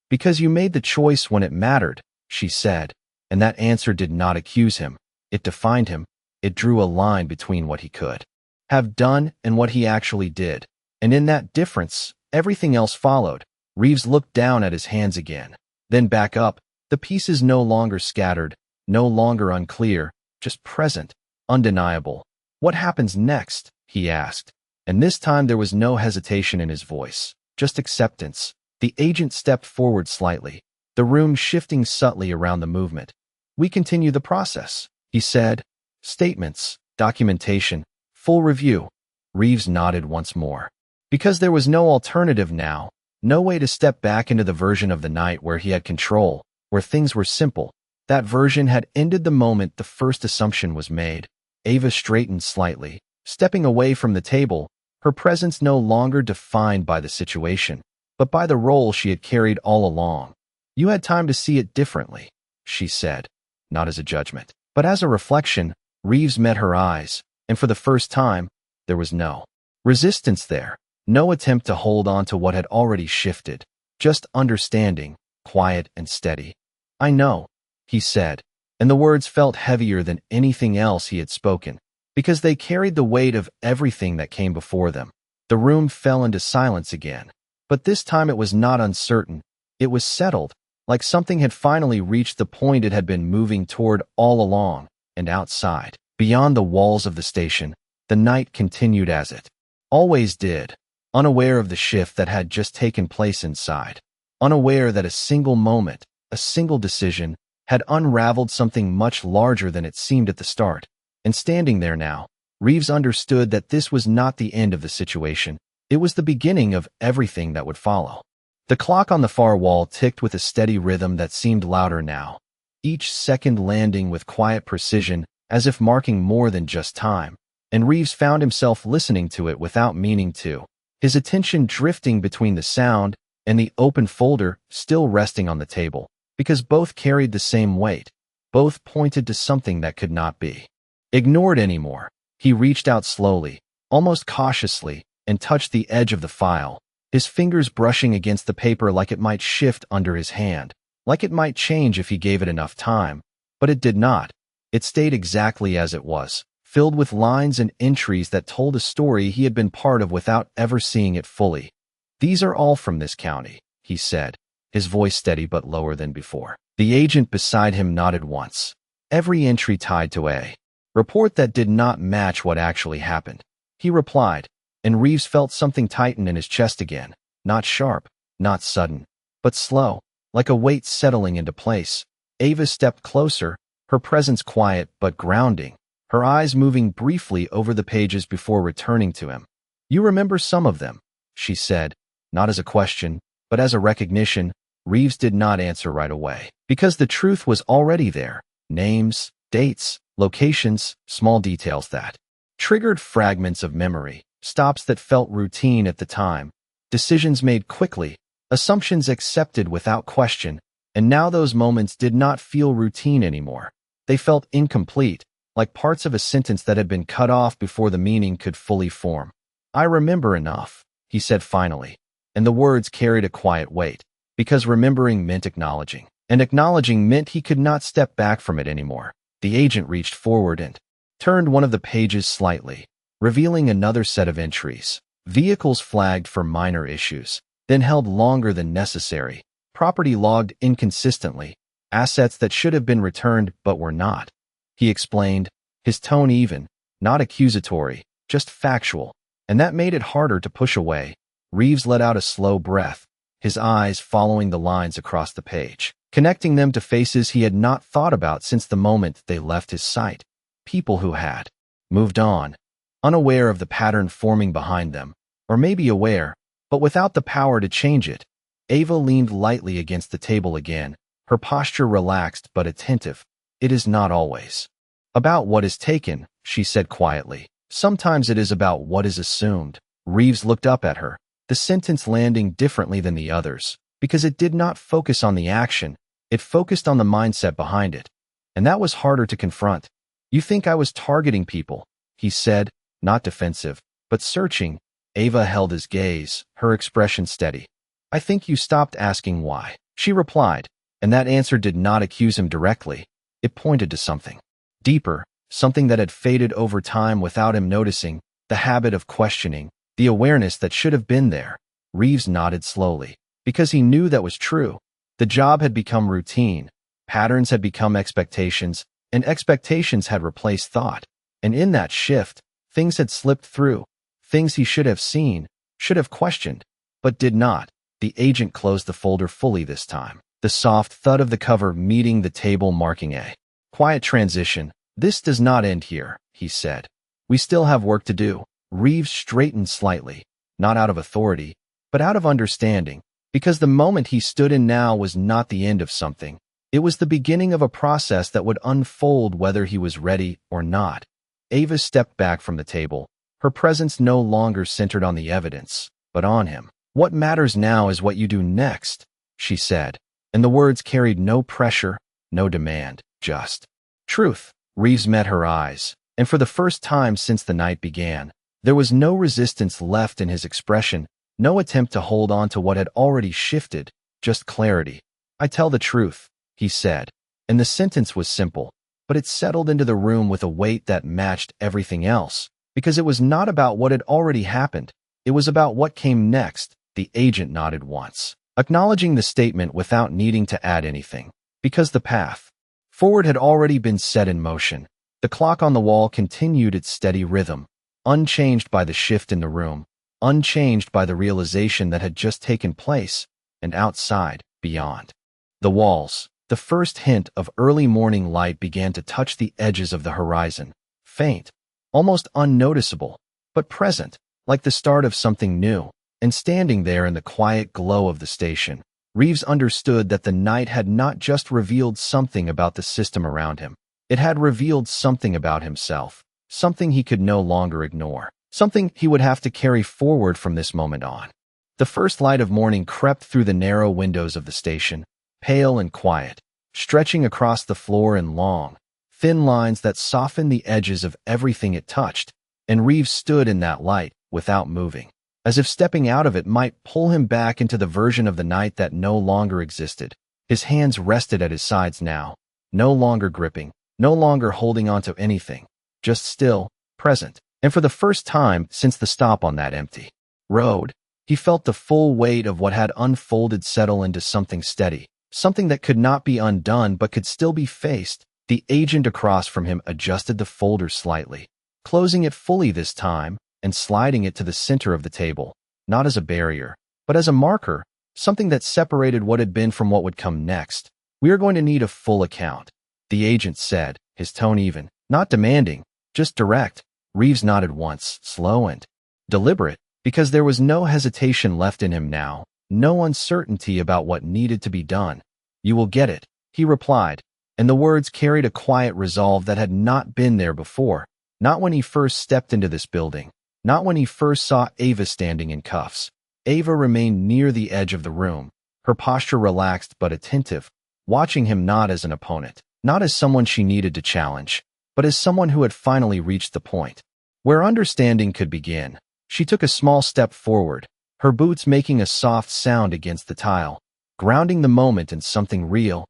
"Because you made the choice when it mattered," she said, and that answer did not accuse him. It defined him. It drew a line between what he could have done and what he actually did. And in that difference, everything else followed. Reeves looked down at his hands again, then back up, the pieces no longer scattered, no longer unclear, just present, undeniable. "What happens next?" he asked, and this time there was no hesitation in his voice, just acceptance. The agent stepped forward slightly, the room shifting subtly around the movement. "We continue the process," he said. "Statements, documentation, full review." Reeves nodded once more. Because there was no alternative now, no way to step back into the version of the night where he had control, where things were simple. That version had ended the moment the first assumption was made. Ava straightened slightly, stepping away from the table, her presence no longer defined by the situation, but by the role she had carried all along. "You had time to see it differently," she said, not as a judgment, but as a reflection. Reeves met her eyes, and for the first time, there was no resistance there, no attempt to hold on to what had already shifted, just understanding, quiet and steady. "I know," he said, and the words felt heavier than anything else he had spoken, because they carried the weight of everything that came before them. The room fell into silence again, but this time it was not uncertain. It was settled, like something had finally reached the point it had been moving toward all along. And outside, beyond the walls of the station, the night continued as it always did, unaware of the shift that had just taken place inside, unaware that a single moment, a single decision, had unraveled something much larger than it seemed at the start. And standing there now, Reeves understood that this was not the end of the situation. It was the beginning of everything that would follow. The clock on the far wall ticked with a steady rhythm that seemed louder now, each second landing with quiet precision, as if marking more than just time. And Reeves found himself listening to it without meaning to, his attention drifting between the sound and the open folder still resting on the table, because both carried the same weight, both pointed to something that could not be ignored anymore. He reached out slowly, almost cautiously, and touched the edge of the file, his fingers brushing against the paper like it might shift under his hand, like it might change if he gave it enough time. But it did not. It stayed exactly as it was, filled with lines and entries that told a story he had been part of without ever seeing it fully. "These are all from this county," he said, his voice steady but lower than before. The agent beside him nodded once. "Every entry tied to a report that did not match what actually happened," he replied, and Reeves felt something tighten in his chest again, not sharp, not sudden, but slow, like a weight settling into place. Ava stepped closer, her presence quiet but grounding, her eyes moving briefly over the pages before returning to him. "You remember some of them," she said, not as a question, but as a recognition. Reeves did not answer right away, because the truth was already there. Names, dates, locations, small details that triggered fragments of memory, stops that felt routine at the time, decisions made quickly, assumptions accepted without question, and now those moments did not feel routine anymore. They felt incomplete, like parts of a sentence that had been cut off before the meaning could fully form. "I remember enough," he said finally, and the words carried a quiet weight, because remembering meant acknowledging, and acknowledging meant he could not step back from it anymore. The agent reached forward and turned one of the pages slightly, revealing another set of entries. Vehicles flagged for minor issues, then held longer than necessary, property logged inconsistently, assets that should have been returned but were not. He explained, his tone even, not accusatory, just factual, and that made it harder to push away. Reeves let out a slow breath, his eyes following the lines across the page, connecting them to faces he had not thought about since the moment they left his sight. People who had moved on, unaware of the pattern forming behind them, or maybe aware, but without the power to change it. Ava leaned lightly against the table again, her posture relaxed but attentive. "It is not always about what is taken," she said quietly. Sometimes it is about what is assumed. Reeves looked up at her, the sentence landing differently than the others, because it did not focus on the action, it focused on the mindset behind it. And that was harder to confront. You think I was targeting people, he said, not defensive, but searching. Ava held his gaze, her expression steady. I think you stopped asking why, she replied, and that answer did not accuse him directly. It pointed to something deeper, something that had faded over time without him noticing, the habit of questioning, the awareness that should have been there. Reeves nodded slowly, because he knew that was true. The job had become routine, patterns had become expectations, and expectations had replaced thought. And in that shift, things had slipped through, things he should have seen, should have questioned, but did not. The agent closed the folder fully this time, the soft thud of the cover meeting the table marking a quiet transition. This does not end here, he said. We still have work to do. Reeves straightened slightly, not out of authority, but out of understanding, because the moment he stood in now was not the end of something. It was the beginning of a process that would unfold whether he was ready or not. Ava stepped back from the table, her presence no longer centered on the evidence, but on him. What matters now is what you do next, she said, and the words carried no pressure, no demand, just truth. Reeves met her eyes, and for the first time since the night began, there was no resistance left in his expression, no attempt to hold on to what had already shifted, just clarity. I tell the truth, he said, and the sentence was simple, but it settled into the room with a weight that matched everything else, because it was not about what had already happened, it was about what came next. The agent nodded once, acknowledging the statement without needing to add anything, because the path forward had already been set in motion. The clock on the wall continued its steady rhythm, unchanged by the shift in the room, unchanged by the realization that had just taken place, and outside, beyond the walls, the first hint of early morning light began to touch the edges of the horizon, faint, almost unnoticeable, but present, like the start of something new. And standing there in the quiet glow of the station, Reeves understood that the night had not just revealed something about the system around him. It had revealed something about himself, something he could no longer ignore, something he would have to carry forward from this moment on. The first light of morning crept through the narrow windows of the station, pale and quiet, stretching across the floor in long, thin lines that softened the edges of everything it touched, and Reeves stood in that light, without moving, as if stepping out of it might pull him back into the version of the night that no longer existed. His hands rested at his sides now, no longer gripping, no longer holding onto anything, just still, present. And for the first time since the stop on that empty road, he felt the full weight of what had unfolded settle into something steady, something that could not be undone but could still be faced. The agent across from him adjusted the folder slightly, closing it fully this time, and sliding it to the center of the table, not as a barrier, but as a marker, something that separated what had been from what would come next. We are going to need a full account, the agent said, his tone even, not demanding, just direct. Reeves nodded once, slow and deliberate, because there was no hesitation left in him now, no uncertainty about what needed to be done. You will get it, he replied, and the words carried a quiet resolve that had not been there before, not when he first stepped into this building. Not when he first saw Ava standing in cuffs. Ava remained near the edge of the room, her posture relaxed but attentive, watching him not as an opponent, not as someone she needed to challenge, but as someone who had finally reached the point where understanding could begin. She took a small step forward, her boots making a soft sound against the tile, grounding the moment in something real.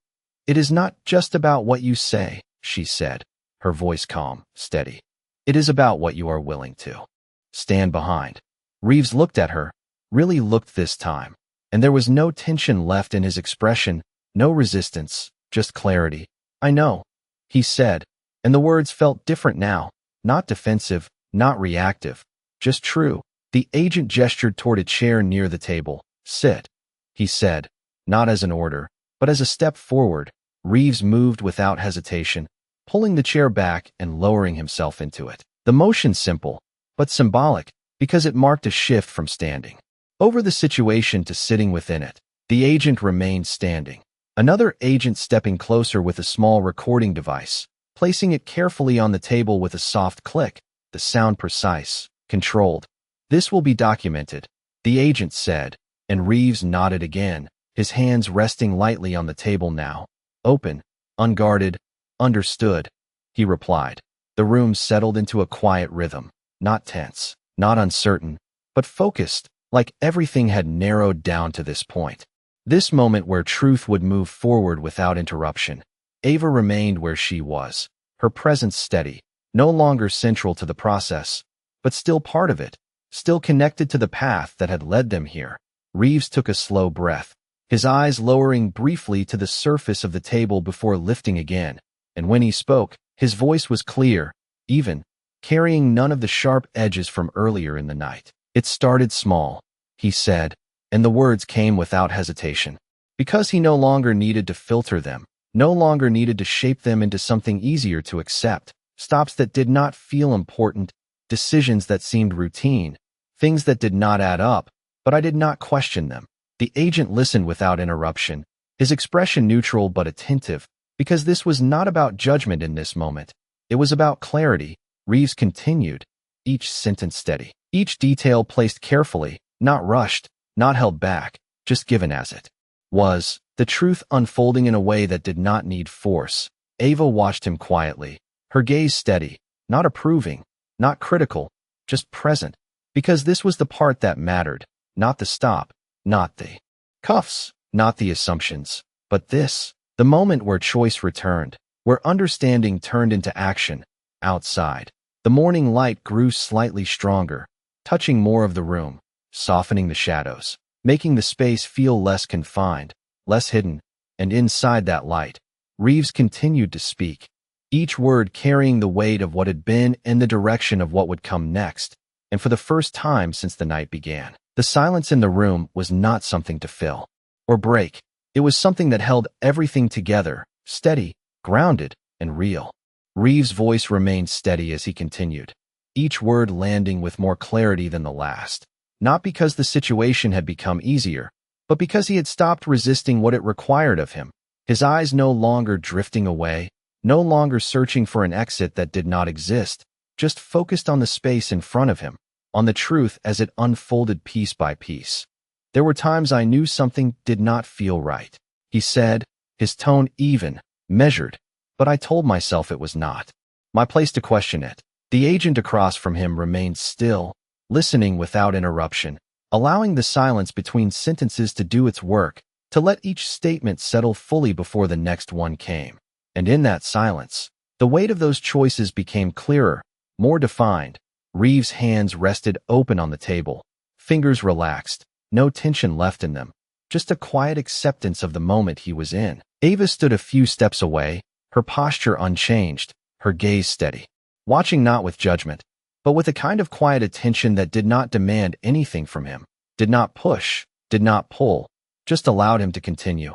It is not just about what you say, she said, her voice calm, steady. It is about what you are willing to stand behind. Reeves looked at her, really looked this time, and there was no tension left in his expression, no resistance, just clarity. I know, he said, and the words felt different now, not defensive, not reactive, just true. The agent gestured toward a chair near the table. Sit, he said, not as an order, but as a step forward. Reeves moved without hesitation, pulling the chair back and lowering himself into it. The motion simple, but symbolic, because it marked a shift from standing over the situation to sitting within it. The agent remained standing. Another agent stepping closer with a small recording device, placing it carefully on the table with a soft click, the sound precise, controlled. "This will be documented," the agent said, and Reeves nodded again, his hands resting lightly on the table now. "Open, unguarded, understood," he replied. The room settled into a quiet rhythm, not tense, not uncertain, but focused, like everything had narrowed down to this point. This moment where truth would move forward without interruption. Ava remained where she was, her presence steady, no longer central to the process, but still part of it, still connected to the path that had led them here. Reeves took a slow breath, his eyes lowering briefly to the surface of the table before lifting again, and when he spoke, his voice was clear, even, carrying none of the sharp edges from earlier in the night. "It started small," he said, and the words came without hesitation. Because he no longer needed to filter them, no longer needed to shape them into something easier to accept, stops that did not feel important, decisions that seemed routine, things that did not add up, but I did not question them. The agent listened without interruption, his expression neutral but attentive, because this was not about judgment in this moment. It was about clarity. Reeves continued, each sentence steady, each detail placed carefully, not rushed, not held back, just given as it was, the truth unfolding in a way that did not need force. Ava watched him quietly, her gaze steady, not approving, not critical, just present, because this was the part that mattered, not the stop, not the cuffs, not the assumptions, but this, the moment where choice returned, where understanding turned into action. Outside, the morning light grew slightly stronger, touching more of the room, softening the shadows, making the space feel less confined, less hidden, and inside that light, Reeves continued to speak, each word carrying the weight of what had been and the direction of what would come next, and for the first time since the night began, the silence in the room was not something to fill or break. It was something that held everything together, steady, grounded, and real. Reeves' voice remained steady as he continued, each word landing with more clarity than the last, not because the situation had become easier, but because he had stopped resisting what it required of him, his eyes no longer drifting away, no longer searching for an exit that did not exist, just focused on the space in front of him, on the truth as it unfolded piece by piece. "There were times I knew something did not feel right," he said, his tone even, measured, but I told myself it was not my place to question it. The agent across from him remained still, listening without interruption, allowing the silence between sentences to do its work, to let each statement settle fully before the next one came. And in that silence, the weight of those choices became clearer, more defined. Reeves' hands rested open on the table, fingers relaxed, no tension left in them, just a quiet acceptance of the moment he was in. Ava stood a few steps away, her posture unchanged, her gaze steady, watching not with judgment, but with a kind of quiet attention that did not demand anything from him, did not push, did not pull, just allowed him to continue.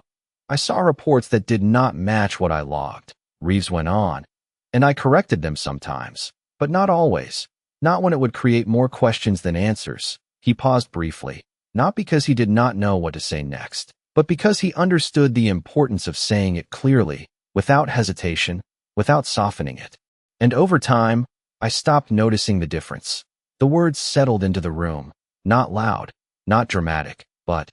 "I saw reports that did not match what I logged," Reeves went on, "and I corrected them sometimes, but not always, not when it would create more questions than answers." He paused briefly, not because he did not know what to say next, but because he understood the importance of saying it clearly, without hesitation, without softening it. "And over time, I stopped noticing the difference. The words settled into the room, not loud, not dramatic, but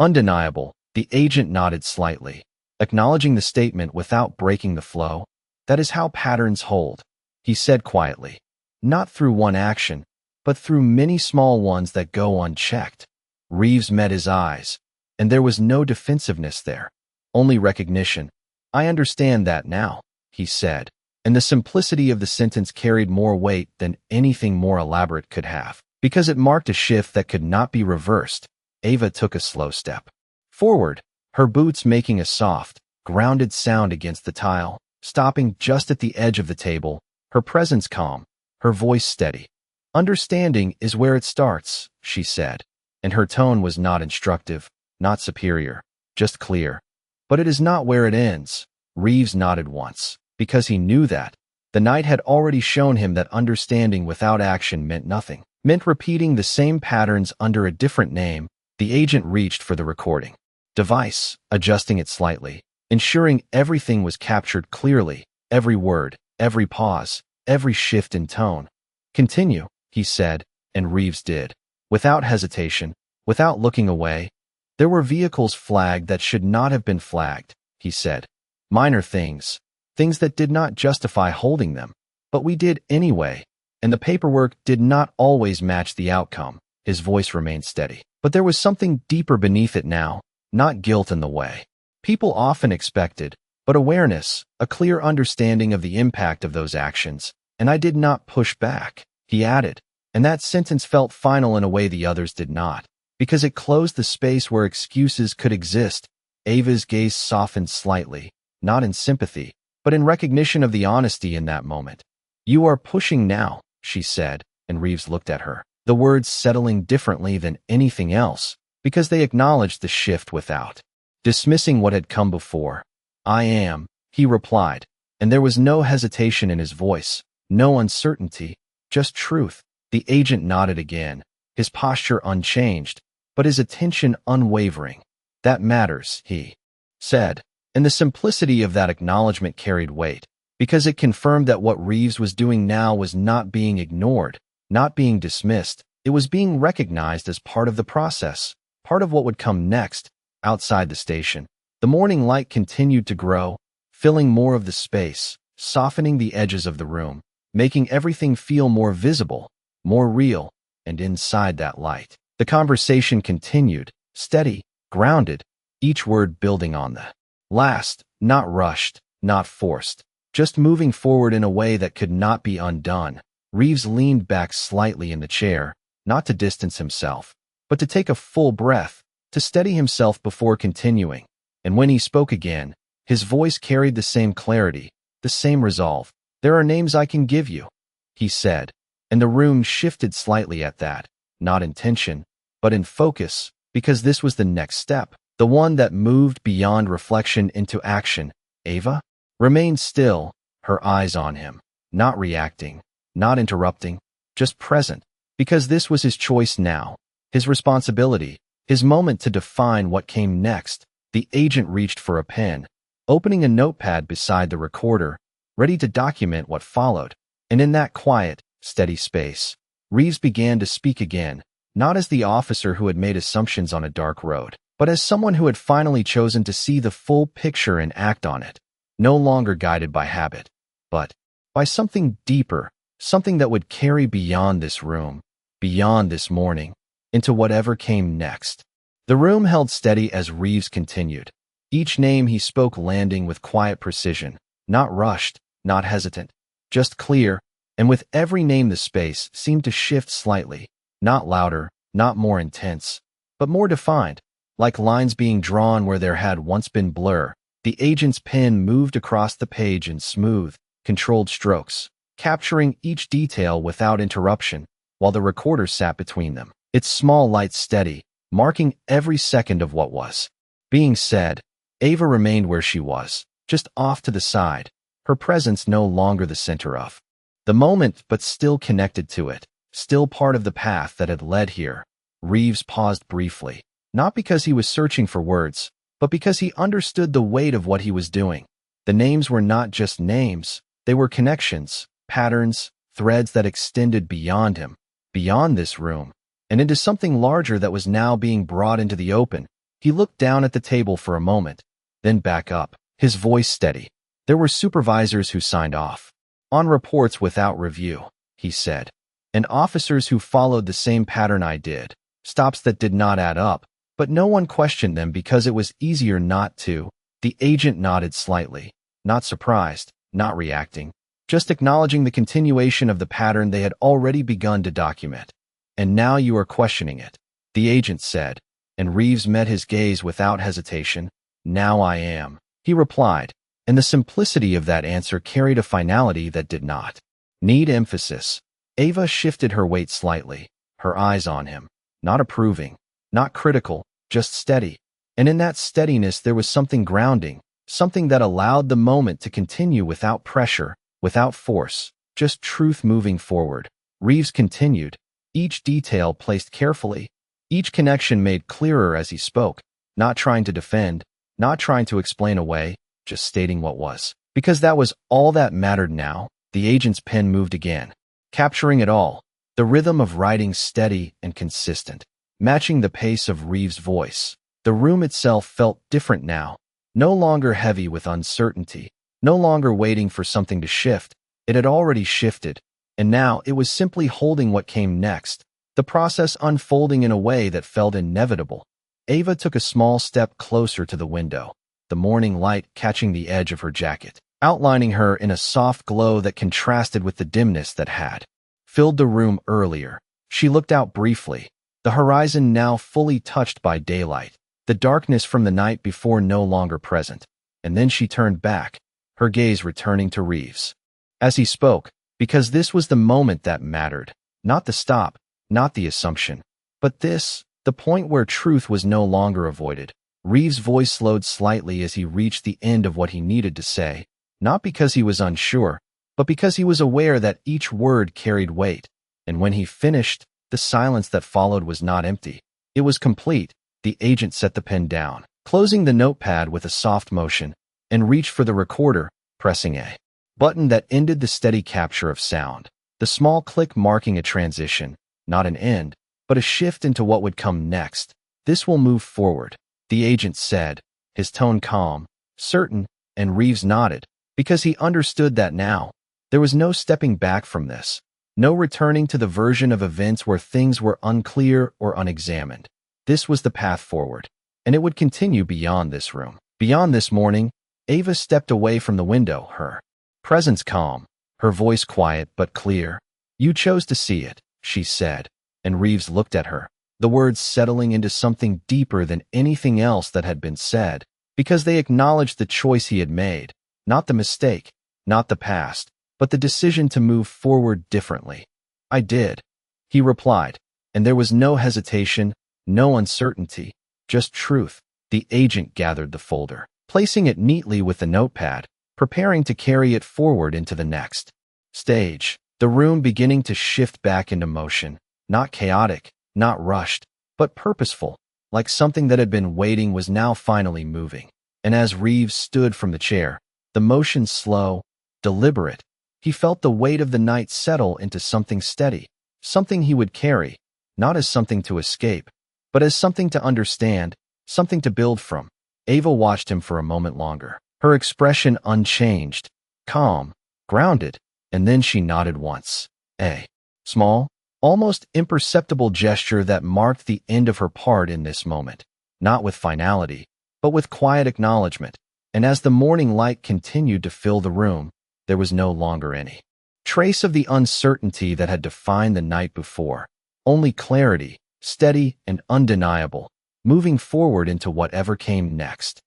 undeniable." The agent nodded slightly, acknowledging the statement without breaking the flow. "That is how patterns hold," he said quietly, "not through one action, but through many small ones that go unchecked." Reeves met his eyes, and there was no defensiveness there, only recognition. "I understand that now," he said, and the simplicity of the sentence carried more weight than anything more elaborate could have, because it marked a shift that could not be reversed. Ava took a slow step forward, her boots making a soft, grounded sound against the tile, stopping just at the edge of the table, her presence calm, her voice steady. "Understanding is where it starts," she said, and her tone was not instructive, not superior, just clear. "But it is not where it ends." Reeves nodded once, because he knew that. The night had already shown him that understanding without action meant nothing, meant repeating the same patterns under a different name. The agent reached for the recording device, adjusting it slightly, ensuring everything was captured clearly, every word, every pause, every shift in tone. "Continue," he said, and Reeves did. Without hesitation, without looking away. "There were vehicles flagged that should not have been flagged," he said. "Minor things. Things that did not justify holding them. But we did anyway. And the paperwork did not always match the outcome." His voice remained steady. But there was something deeper beneath it now, not guilt in the way people often expected, but awareness, a clear understanding of the impact of those actions. "And I did not push back," he added. And that sentence felt final in a way the others did not, because it closed the space where excuses could exist. Ava's gaze softened slightly, not in sympathy, but in recognition of the honesty in that moment. "You are pushing now," she said, and Reeves looked at her, the words settling differently than anything else, because they acknowledged the shift without dismissing what had come before. "I am," he replied, and there was no hesitation in his voice, no uncertainty, just truth. The agent nodded again, his posture unchanged, but his attention unwavering. "That matters," he said, and the simplicity of that acknowledgement carried weight, because it confirmed that what Reeves was doing now was not being ignored, not being dismissed. It was being recognized as part of the process, part of what would come next. Outside the station, the morning light continued to grow, filling more of the space, softening the edges of the room, making everything feel more visible, more real. And inside that light, the conversation continued, steady, grounded, each word building on the last, not rushed, not forced, just moving forward in a way that could not be undone. Reeves leaned back slightly in the chair, not to distance himself, but to take a full breath, to steady himself before continuing. And when he spoke again, his voice carried the same clarity, the same resolve. "There are names I can give you," he said, and the room shifted slightly at that, not in tension, but in focus, because this was the next step, the one that moved beyond reflection into action. Ava remained still, her eyes on him, not reacting, not interrupting, just present, because this was his choice now, his responsibility, his moment to define what came next. The agent reached for a pen, opening a notepad beside the recorder, ready to document what followed. And in that quiet, steady space, Reeves began to speak again, not as the officer who had made assumptions on a dark road, but as someone who had finally chosen to see the full picture and act on it, no longer guided by habit, but by something deeper, something that would carry beyond this room, beyond this morning, into whatever came next. The room held steady as Reeves continued, each name he spoke landing with quiet precision, not rushed, not hesitant, just clear, and with every name the space seemed to shift slightly, not louder, not more intense, but more defined, like lines being drawn where there had once been blur. The agent's pen moved across the page in smooth, controlled strokes, capturing each detail without interruption, while the recorder sat between them, its small light steady, marking every second of what was being said. Ava remained where she was, just off to the side, her presence no longer the center of the moment, but still connected to it, still part of the path that had led here. Reeves paused briefly, not because he was searching for words, but because he understood the weight of what he was doing. The names were not just names, they were connections, patterns, threads that extended beyond him, beyond this room, and into something larger that was now being brought into the open. He looked down at the table for a moment, then back up, his voice steady. "There were supervisors who signed off on reports without review," he said, "and officers who followed the same pattern I did, stops that did not add up, but no one questioned them because it was easier not to." The agent nodded slightly, not surprised, not reacting, just acknowledging the continuation of the pattern they had already begun to document. "And now you are questioning it," the agent said, and Reeves met his gaze without hesitation. "Now I am," he replied, and the simplicity of that answer carried a finality that did not need emphasis. Ava shifted her weight slightly, her eyes on him, not approving, not critical, just steady. And in that steadiness there was something grounding, something that allowed the moment to continue without pressure, without force, just truth moving forward. Reeves continued, each detail placed carefully, each connection made clearer as he spoke, not trying to defend, not trying to explain away, just stating what was Because that was all that mattered now. The agent's pen moved again, capturing it all, the rhythm of writing steady and consistent, matching the pace of Reeves' voice. The room itself felt different now, no longer heavy with uncertainty, no longer waiting for something to shift. It had already shifted, and now it was simply holding what came next, the process unfolding in a way that felt inevitable. Ava took a small step closer to the window, the morning light catching the edge of her jacket, outlining her in a soft glow that contrasted with the dimness that had filled the room earlier. She looked out briefly, the horizon now fully touched by daylight, the darkness from the night before no longer present. And then she turned back, her gaze returning to Reeves. As he spoke, because this was the moment that mattered, not the stop, not the assumption, but this, the point where truth was no longer avoided. Reeves' voice slowed slightly as he reached the end of what he needed to say, not because he was unsure, but because he was aware that each word carried weight. And when he finished, the silence that followed was not empty. It was complete. The agent set the pen down, closing the notepad with a soft motion, and reached for the recorder, pressing a button that ended the steady capture of sound. The small click marking a transition, not an end, but a shift into what would come next. This will move forward, the agent said, his tone calm, certain, and Reeves nodded, because he understood that now. There was no stepping back from this, no returning to the version of events where things were unclear or unexamined. This was the path forward, and it would continue beyond this room. Beyond this morning, Ava stepped away from the window, her presence calm, her voice quiet but clear. "You chose to see it," she said, and Reeves looked at her, the words settling into something deeper than anything else that had been said, because they acknowledged the choice he had made, not the mistake, not the past, but the decision to move forward differently. "I did," he replied, and there was no hesitation, no uncertainty, just truth. The agent gathered the folder, placing it neatly with the notepad, preparing to carry it forward into the next stage, the room beginning to shift back into motion, not chaotic, not rushed, but purposeful, like something that had been waiting was now finally moving. And as Reeves stood from the chair, the motion slow, deliberate, he felt the weight of the night settle into something steady, something he would carry, not as something to escape, but as something to understand, something to build from. Ava watched him for a moment longer, her expression unchanged, calm, grounded, and then she nodded once. A small, almost imperceptible gesture that marked the end of her part in this moment, not with finality, but with quiet acknowledgement. And as the morning light continued to fill the room, there was no longer any trace of the uncertainty that had defined the night before, only clarity, steady and undeniable, moving forward into whatever came next.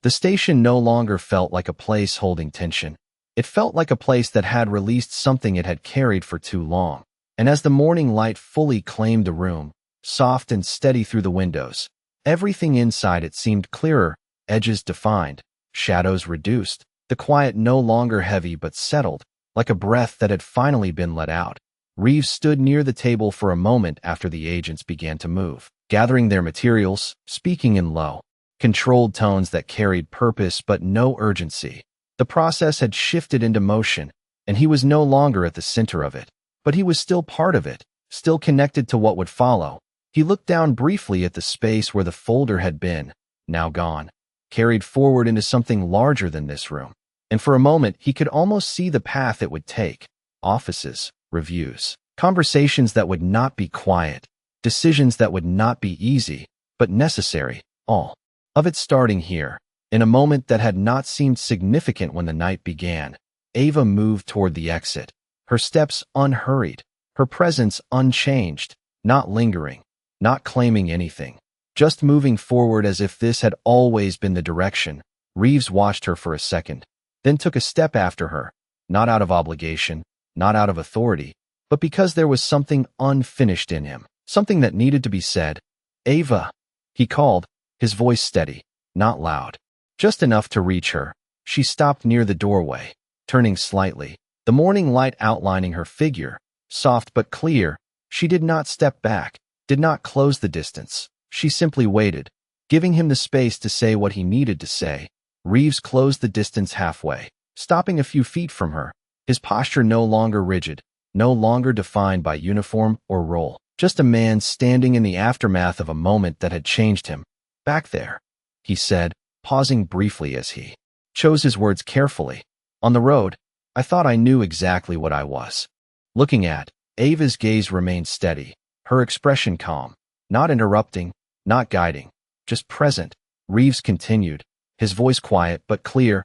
The station no longer felt like a place holding tension. It felt like a place that had released something it had carried for too long. And as the morning light fully claimed the room, soft and steady through the windows, everything inside it seemed clearer, edges defined, shadows reduced, the quiet no longer heavy but settled, like a breath that had finally been let out. Reeves stood near the table for a moment after the agents began to move, gathering their materials, speaking in low, controlled tones that carried purpose but no urgency. The process had shifted into motion, and he was no longer at the center of it, but he was still part of it, still connected to what would follow. He looked down briefly at the space where the folder had been, now gone, carried forward into something larger than this room. And for a moment, he could almost see the path it would take. Offices, reviews, conversations that would not be quiet, decisions that would not be easy, but necessary, all of it starting here, in a moment that had not seemed significant when the night began. Ava moved toward the exit, her steps unhurried, her presence unchanged, not lingering, not claiming anything, just moving forward as if this had always been the direction. Reeves watched her for a second, then took a step after her, not out of obligation, not out of authority, but because there was something unfinished in him, something that needed to be said. "Ava," he called, his voice steady, not loud, just enough to reach her. She stopped near the doorway, turning slightly, the morning light outlining her figure, soft but clear. She did not step back, did not close the distance. She simply waited, giving him the space to say what he needed to say. Reeves closed the distance halfway, stopping a few feet from her, his posture no longer rigid, no longer defined by uniform or role. Just a man standing in the aftermath of a moment that had changed him. "Back there," he said, pausing briefly as he chose his words carefully. "On the road, I thought I knew exactly what I was looking at." Ava's gaze remained steady, her expression calm, not interrupting, not guiding, just present. Reeves continued, his voice quiet but clear.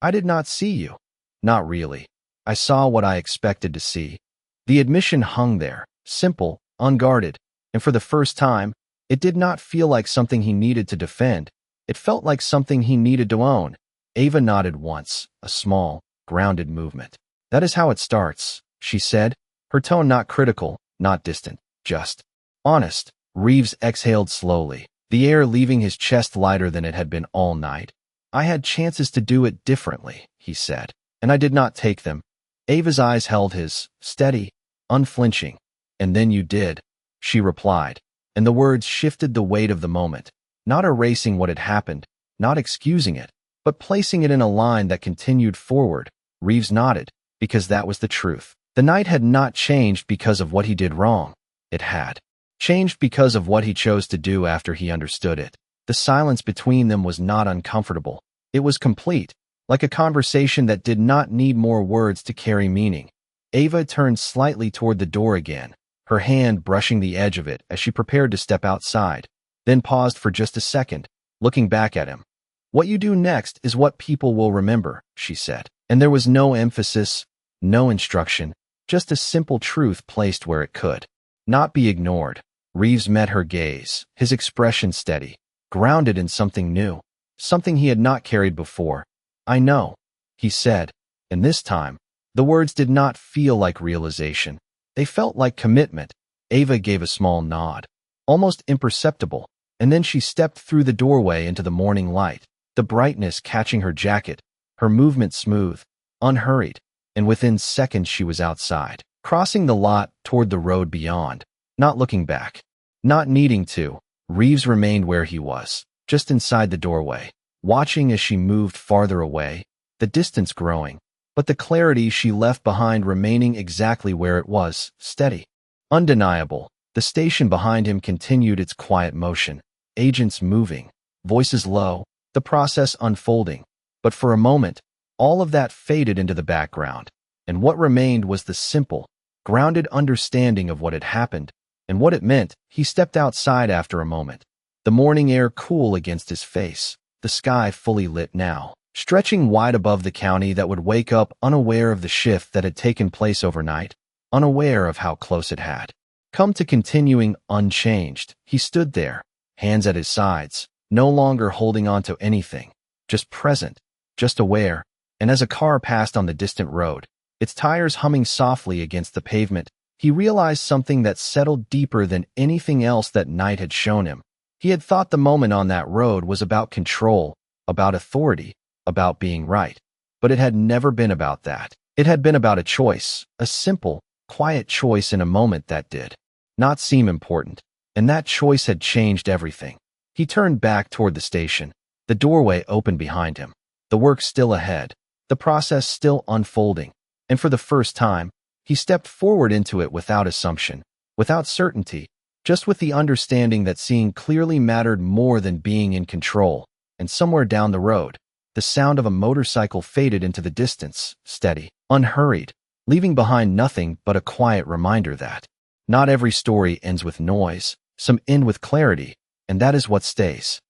"I did not see you. Not really. I saw what I expected to see." The admission hung there, simple, unguarded, and for the first time, it did not feel like something he needed to defend. It felt like something he needed to own. Ava nodded once, a small, grounded movement. "That is how it starts," she said, her tone not critical, not distant, just honest. Reeves exhaled slowly, the air leaving his chest lighter than it had been all night. "I had chances to do it differently," he said, "and I did not take them." Ava's eyes held his, steady, unflinching. "And then you did," she replied, and the words shifted the weight of the moment, not erasing what had happened, not excusing it, but placing it in a line that continued forward. Reeves nodded, because that was the truth. The night had not changed because of what he did wrong. It had changed because of what he chose to do after he understood it. The silence between them was not uncomfortable. It was complete, like a conversation that did not need more words to carry meaning. Ava turned slightly toward the door again, her hand brushing the edge of it as she prepared to step outside, then paused for just a second, looking back at him. "What you do next is what people will remember," she said. And there was no emphasis, no instruction, just a simple truth placed where it could not be ignored. Reeves met her gaze, his expression steady, grounded in something new, something he had not carried before. "I know," he said, and this time, the words did not feel like realization. They felt like commitment. Ava gave a small nod, almost imperceptible, and then she stepped through the doorway into the morning light, the brightness catching her jacket, her movement smooth, unhurried, and within seconds she was outside, crossing the lot toward the road beyond, not looking back, not needing to. Reeves remained where he was, just inside the doorway, watching as she moved farther away, the distance growing, but the clarity she left behind remaining exactly where it was, steady, undeniable. The station behind him continued its quiet motion, agents moving, voices low, the process unfolding. But for a moment, all of that faded into the background, and what remained was the simple, grounded understanding of what had happened and what it meant. He stepped outside after a moment, the morning air cool against his face, the sky fully lit now, stretching wide above the county that would wake up unaware of the shift that had taken place overnight, unaware of how close it had come to continuing unchanged. He stood there, hands at his sides, no longer holding on to anything, just present, just aware, and as a car passed on the distant road, its tires humming softly against the pavement, he realized something that settled deeper than anything else that night had shown him. He had thought the moment on that road was about control, about authority, about being right. But it had never been about that. It had been about a choice, a simple, quiet choice in a moment that did not seem important. And that choice had changed everything. He turned back toward the station, the doorway open behind him, the work still ahead, the process still unfolding. And for the first time, he stepped forward into it without assumption, without certainty, just with the understanding that seeing clearly mattered more than being in control. And somewhere down the road, the sound of a motorcycle faded into the distance, steady, unhurried, leaving behind nothing but a quiet reminder that not every story ends with noise, some end with clarity, and that is what stays.